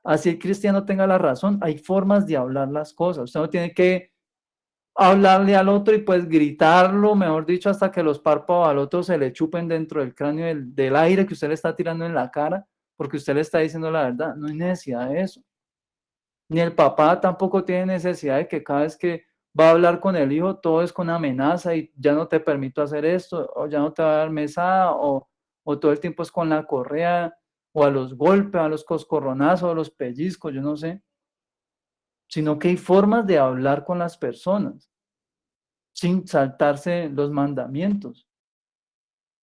Así el cristiano tenga la razón, hay formas de hablar las cosas. Usted no tiene que hablarle al otro y pues gritarlo, mejor dicho, hasta que los párpados al otro se le chupen dentro del cráneo del aire que usted le está tirando en la cara, porque usted le está diciendo la verdad. No hay necesidad de eso. Ni el papá tampoco tiene necesidad de que cada vez que va a hablar con el hijo, todo es con amenaza y ya no te permito hacer esto, o ya no te va a dar mesada, o todo el tiempo es con la correa, o a los golpes, a los coscorronazos, a los pellizcos, yo no sé, sino que hay formas de hablar con las personas sin saltarse los mandamientos.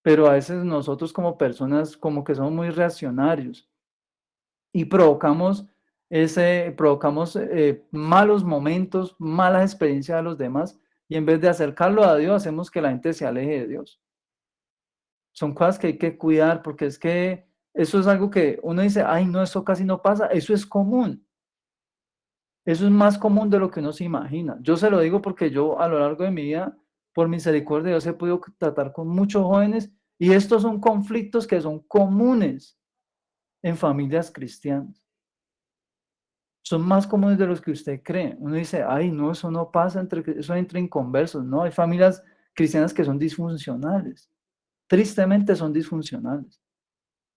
Pero a veces nosotros como personas como que somos muy reaccionarios y provocamos malos momentos, malas experiencias a los demás, y en vez de acercarlo a Dios, hacemos que la gente se aleje de Dios. Son cosas que hay que cuidar porque es que eso es algo que uno dice, ay, no, eso casi no pasa, eso es común. Eso es más común de lo que uno se imagina. Yo se lo digo porque yo a lo largo de mi vida, por misericordia de Dios, he podido tratar con muchos jóvenes y estos son conflictos que son comunes en familias cristianas. Son más comunes de los que usted cree. Uno dice, ay, no, eso no pasa, eso entra en conversos. No, hay familias cristianas que son disfuncionales. Tristemente son disfuncionales.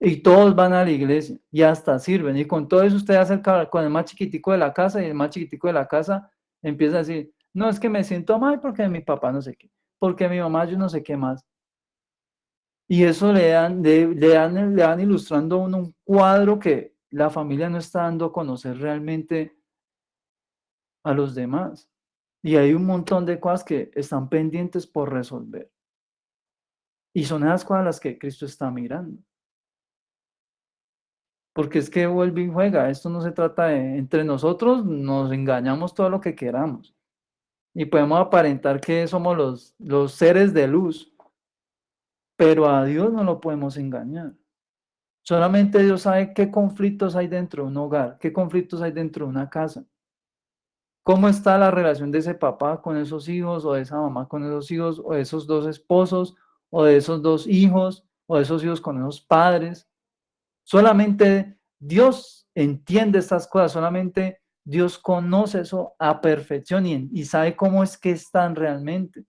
Y todos van a la iglesia y hasta sirven. Y con todo eso usted hace con el más chiquitico de la casa y el más chiquitico de la casa empieza a decir, no, es que me siento mal porque mi papá no sé qué, porque mi mamá yo no sé qué más. Y eso le dan ilustrando a uno un cuadro que la familia no está dando a conocer realmente a los demás. Y hay un montón de cosas que están pendientes por resolver. Y son esas cosas las que Cristo está mirando. Porque es que vuelve y juega. Esto no se trata de entre nosotros, nos engañamos todo lo que queramos. Y podemos aparentar que somos los seres de luz, pero a Dios no lo podemos engañar. Solamente Dios sabe qué conflictos hay dentro de un hogar, qué conflictos hay dentro de una casa. ¿Cómo está la relación de ese papá con esos hijos, o de esa mamá con esos hijos, o de esos dos esposos, o de esos dos hijos, o de esos hijos con esos padres? Solamente Dios entiende estas cosas, solamente Dios conoce eso a perfección y sabe cómo es que están realmente.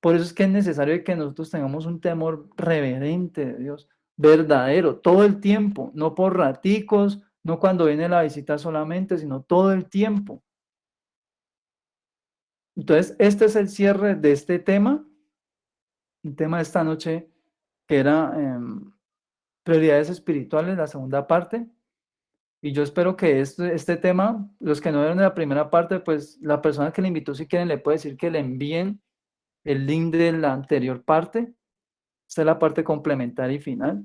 Por eso es que es necesario que nosotros tengamos un temor reverente de Dios, verdadero, todo el tiempo, no por raticos, no cuando viene la visita solamente, sino todo el tiempo. Entonces, este es el cierre de este tema, el tema de esta noche, que era prioridades espirituales, la segunda parte. Y yo espero que este tema, los que no vieron la primera parte, pues la persona que le invitó, si quieren, le puede decir que le envíen el link de la anterior parte. Esta es la parte complementaria y final.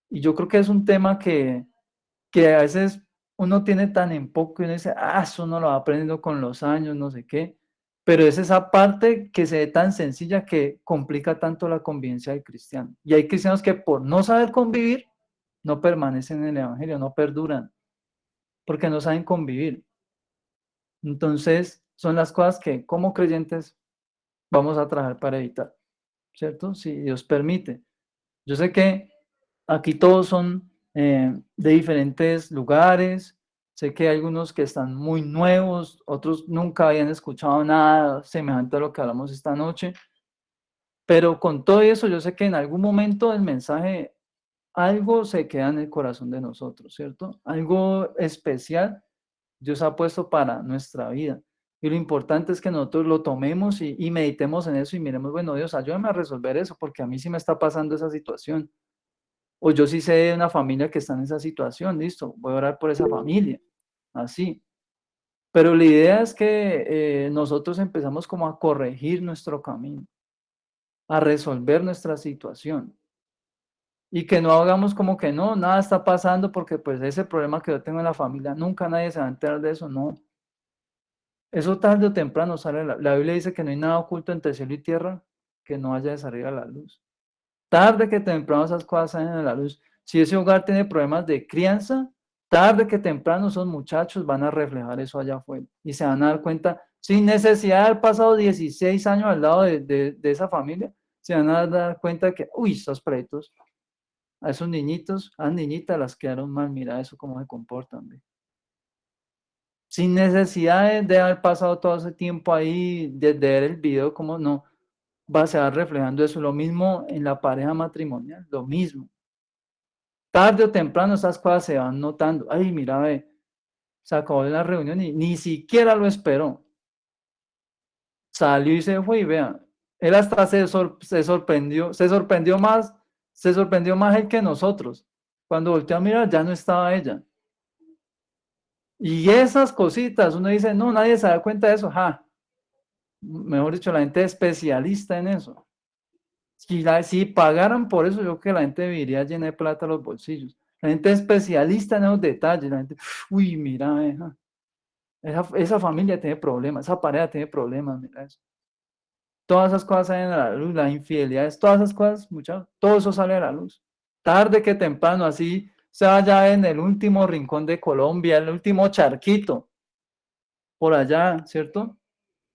Y yo creo que es un tema que a veces uno tiene tan en poco y uno dice, ah, eso uno lo va aprendiendo con los años, no sé qué. Pero es esa parte que se ve tan sencilla que complica tanto la convivencia del cristiano. Y hay cristianos que por no saber convivir, no permanecen en el evangelio, no perduran, porque no saben convivir. Entonces, son las cosas que como creyentes vamos a trabajar para evitar, ¿cierto? Si Dios permite. Yo sé que aquí todos son de diferentes lugares, sé que hay algunos que están muy nuevos, otros nunca habían escuchado nada semejante a lo que hablamos esta noche, pero con todo eso yo sé que en algún momento el mensaje, algo se queda en el corazón de nosotros, ¿cierto? Algo especial Dios ha puesto para nuestra vida. Y lo importante es que nosotros lo tomemos y meditemos en eso y miremos, bueno, Dios, ayúdame a resolver eso, porque a mí sí me está pasando esa situación. O yo sí sé de una familia que está en esa situación, listo, voy a orar por esa familia, así. Pero la idea es que nosotros empezamos como a corregir nuestro camino, a resolver nuestra situación. Y que no hagamos como que no, nada está pasando porque pues ese problema que yo tengo en la familia, nunca nadie se va a enterar de eso, no. Eso tarde o temprano sale. La Biblia dice que no hay nada oculto entre cielo y tierra que no haya de salir a la luz. Tarde que temprano esas cosas salen a la luz. Si ese hogar tiene problemas de crianza, tarde que temprano esos muchachos van a reflejar eso allá afuera y se van a dar cuenta sin necesidad de haber pasado 16 años al lado de esa familia, se van a dar cuenta que, uy, esos pleitos, a esos niñitos, a las niñitas las quedaron mal, mira eso cómo se comportan, ve. Sin necesidad de haber pasado todo ese tiempo ahí, de ver el video, cómo no, se va reflejando eso. Lo mismo en la pareja matrimonial, lo mismo. Tarde o temprano esas cosas se van notando. Ay, mira, ve, se acabó la reunión y ni siquiera lo esperó. Salió y se fue y vea, él hasta se sorprendió más él que nosotros. Cuando volteó a mirar, ya no estaba ella. Y esas cositas, uno dice, no, nadie se da cuenta de eso. Mejor dicho, la gente es especialista en eso. Si pagaran por eso, yo creo que la gente viviría llena de plata a los bolsillos. La gente es especialista en esos detalles. La gente, uy, mira, esa familia tiene problemas, esa pareja tiene problemas, mira eso. Todas esas cosas salen a la luz, las infidelidades, todas esas cosas, muchachos, todo eso sale a la luz. Tarde que temprano, así se vaya en el último rincón de Colombia, el último charquito, por allá, ¿cierto?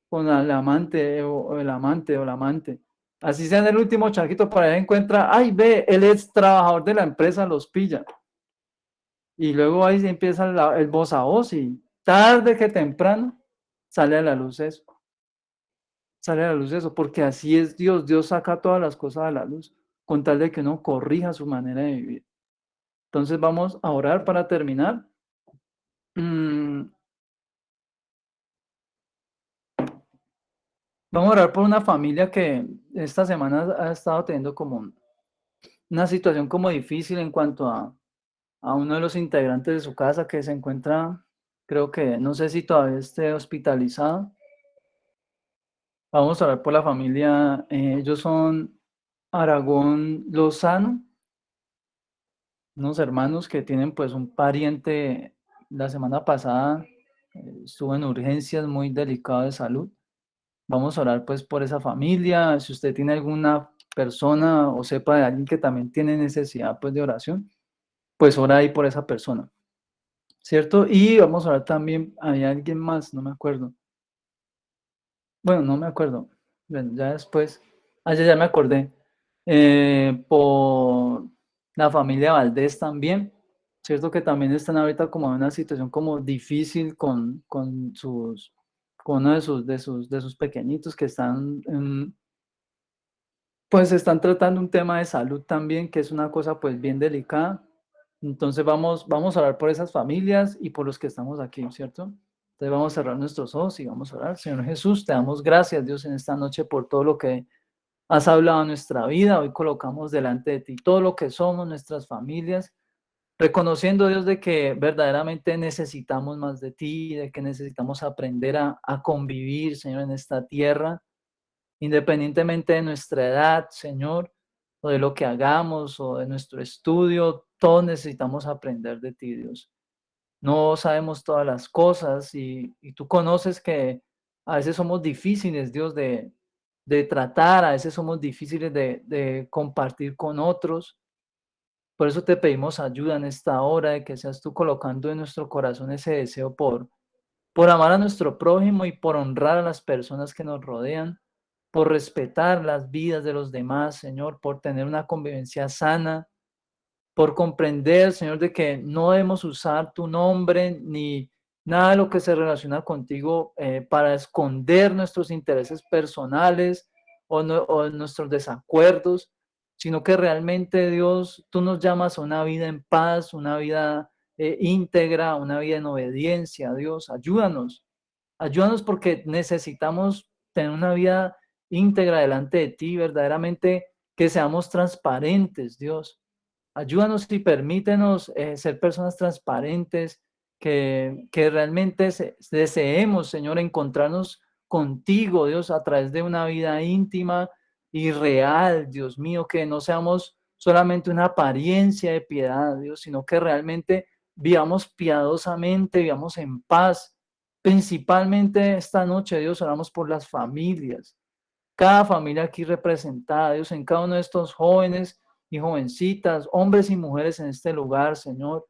Con el amante o el amante o la amante. Así sea en el último charquito, para allá encuentra, ay, ve, el ex trabajador de la empresa los pilla. Y luego ahí se empieza el voz a voz y tarde que temprano sale a la luz eso. Sale a la luz eso, porque así es Dios. Dios saca todas las cosas a la luz, con tal de que uno corrija su manera de vivir. Entonces vamos a orar para terminar. Vamos a orar por una familia que esta semana ha estado teniendo como una situación como difícil en cuanto a uno de los integrantes de su casa que se encuentra, creo que, no sé si todavía esté hospitalizado. Vamos a orar por la familia. Ellos son Aragón Lozano, unos hermanos que tienen pues un pariente la semana pasada, estuvo en urgencias muy delicado de salud. Vamos a orar pues por esa familia. Si usted tiene alguna persona o sepa de alguien que también tiene necesidad pues de oración, pues ora ahí por esa persona, ¿cierto? Y vamos a orar también, hay alguien más, no me acuerdo. Bueno, no me acuerdo. Bueno, ya después, ya me acordé. Por la familia Valdés también, ¿cierto? Que también están ahorita como en una situación como difícil con uno de sus pequeñitos que están, pues están tratando un tema de salud también, que es una cosa pues bien delicada. Entonces vamos a orar por esas familias y por los que estamos aquí, ¿cierto? Entonces vamos a cerrar nuestros ojos y vamos a orar. Señor Jesús, te damos gracias, Dios, en esta noche por todo lo que has hablado en nuestra vida. Hoy colocamos delante de ti todo lo que somos, nuestras familias, reconociendo, Dios, de que verdaderamente necesitamos más de ti, de que necesitamos aprender a convivir, Señor, en esta tierra, independientemente de nuestra edad, Señor, o de lo que hagamos, o de nuestro estudio, todos necesitamos aprender de ti, Dios. No sabemos todas las cosas y tú conoces que a veces somos difíciles, Dios, de tratar, a veces somos difíciles de compartir con otros. Por eso te pedimos ayuda en esta hora, de que seas tú colocando en nuestro corazón ese deseo por amar a nuestro prójimo y por honrar a las personas que nos rodean, por respetar las vidas de los demás, Señor, por tener una convivencia sana, por comprender, Señor, de que no debemos usar tu nombre ni nada de lo que se relaciona contigo para esconder nuestros intereses personales o nuestros desacuerdos, sino que realmente, Dios, tú nos llamas a una vida en paz, una vida íntegra, una vida en obediencia. Dios, ayúdanos. Ayúdanos porque necesitamos tener una vida íntegra delante de ti, verdaderamente que seamos transparentes, Dios. Ayúdanos y permítenos ser personas transparentes, que realmente deseemos, Señor, encontrarnos contigo, Dios, a través de una vida íntima y real, Dios mío, que no seamos solamente una apariencia de piedad, Dios, sino que realmente vivamos piadosamente, vivamos en paz. Principalmente esta noche, Dios, oramos por las familias, cada familia aquí representada, Dios, en cada uno de estos jóvenes y jovencitas, hombres y mujeres en este lugar, Señor.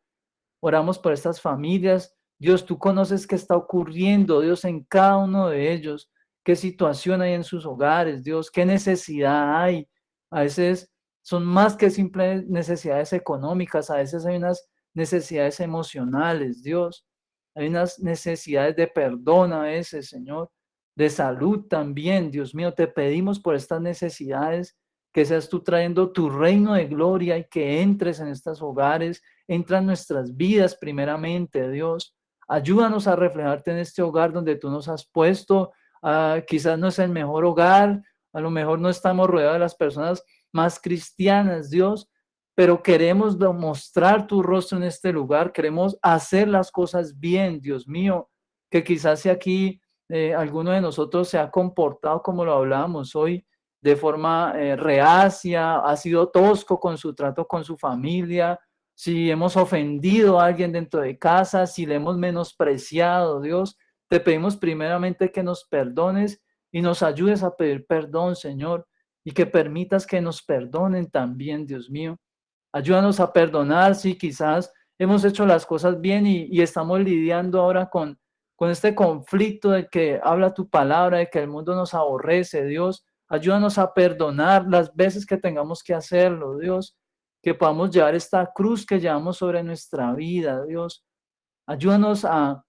Oramos por estas familias, Dios, tú conoces qué está ocurriendo, Dios, en cada uno de ellos, qué situación hay en sus hogares, Dios, qué necesidad hay. A veces son más que simples necesidades económicas, a veces hay unas necesidades emocionales, Dios. Hay unas necesidades de perdón a veces, Señor, de salud también. Dios mío, te pedimos por estas necesidades que seas tú trayendo tu reino de gloria y que entres en estos hogares, entra en nuestras vidas primeramente, Dios. Ayúdanos a reflejarte en este hogar donde tú nos has puesto. Quizás no es el mejor hogar, a lo mejor no estamos rodeados de las personas más cristianas, Dios, pero queremos demostrar tu rostro en este lugar, queremos hacer las cosas bien, Dios mío, que quizás si aquí alguno de nosotros se ha comportado como lo hablábamos hoy, de forma reacia, ha sido tosco con su trato con su familia, si hemos ofendido a alguien dentro de casa, si le hemos menospreciado, Dios, te pedimos primeramente que nos perdones y nos ayudes a pedir perdón, Señor, y que permitas que nos perdonen también, Dios mío. Ayúdanos a perdonar si quizás hemos hecho las cosas bien y estamos lidiando ahora con este conflicto del que habla tu palabra, de que el mundo nos aborrece, Dios. Ayúdanos a perdonar las veces que tengamos que hacerlo, Dios, que podamos llevar esta cruz que llevamos sobre nuestra vida, Dios. Ayúdanos a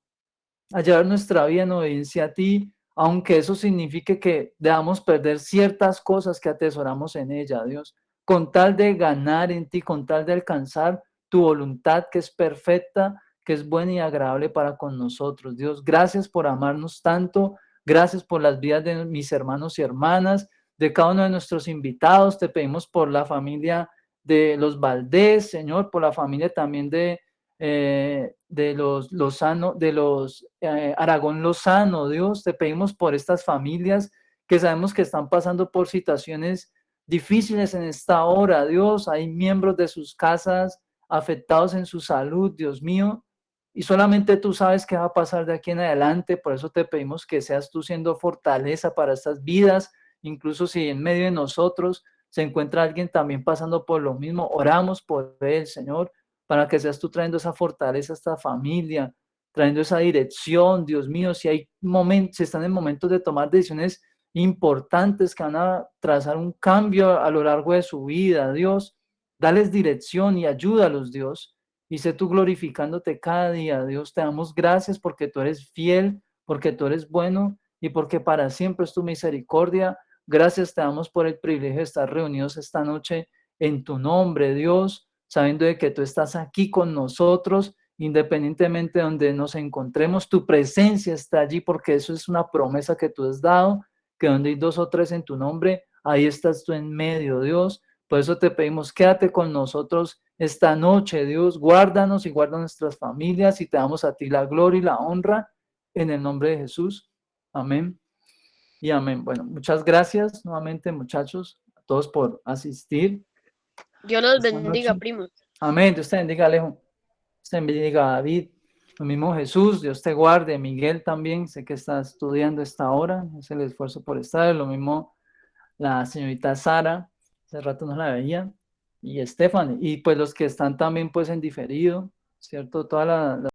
llevar nuestra vida en obediencia a ti, aunque eso signifique que debamos perder ciertas cosas que atesoramos en ella, Dios, con tal de ganar en ti, con tal de alcanzar tu voluntad que es perfecta, que es buena y agradable para con nosotros. Dios, gracias por amarnos tanto, gracias por las vidas de mis hermanos y hermanas, de cada uno de nuestros invitados. Te pedimos por la familia de los Valdés, Señor, por la familia también de los Lozano, de los Aragón Lozano, Dios, te pedimos por estas familias que sabemos que están pasando por situaciones difíciles en esta hora, Dios, hay miembros de sus casas afectados en su salud, Dios mío, y solamente tú sabes qué va a pasar de aquí en adelante, por eso te pedimos que seas tú siendo fortaleza para estas vidas, incluso si en medio de nosotros se encuentra alguien también pasando por lo mismo, oramos por él, Señor, para que seas tú trayendo esa fortaleza a esta familia, trayendo esa dirección, Dios mío, si hay momentos, si están en momentos de tomar decisiones importantes que van a trazar un cambio a lo largo de su vida, Dios, dales dirección y ayúdalos, Dios, y sé tú glorificándote cada día, Dios, te damos gracias porque tú eres fiel, porque tú eres bueno y porque para siempre es tu misericordia. Gracias te damos por el privilegio de estar reunidos esta noche en tu nombre, Dios, sabiendo de que tú estás aquí con nosotros, independientemente de donde nos encontremos, tu presencia está allí porque eso es una promesa que tú has dado, que donde hay dos o tres en tu nombre, ahí estás tú en medio, Dios. Por eso te pedimos, quédate con nosotros esta noche, Dios, guárdanos y guarda nuestras familias y te damos a ti la gloria y la honra en el nombre de Jesús. Amén y amén. Bueno, muchas gracias nuevamente, muchachos, a todos por asistir Dios los esta bendiga, noche. primo. Amén. Dios te bendiga, Alejo. Dios te bendiga, David. Lo mismo Jesús, Dios te guarde. Miguel también, sé que está estudiando esta hora, es el esfuerzo por estar. Lo mismo la señorita Sara, hace rato no la veía, y Estefan, y pues los que están también pues en diferido, ¿cierto? Toda la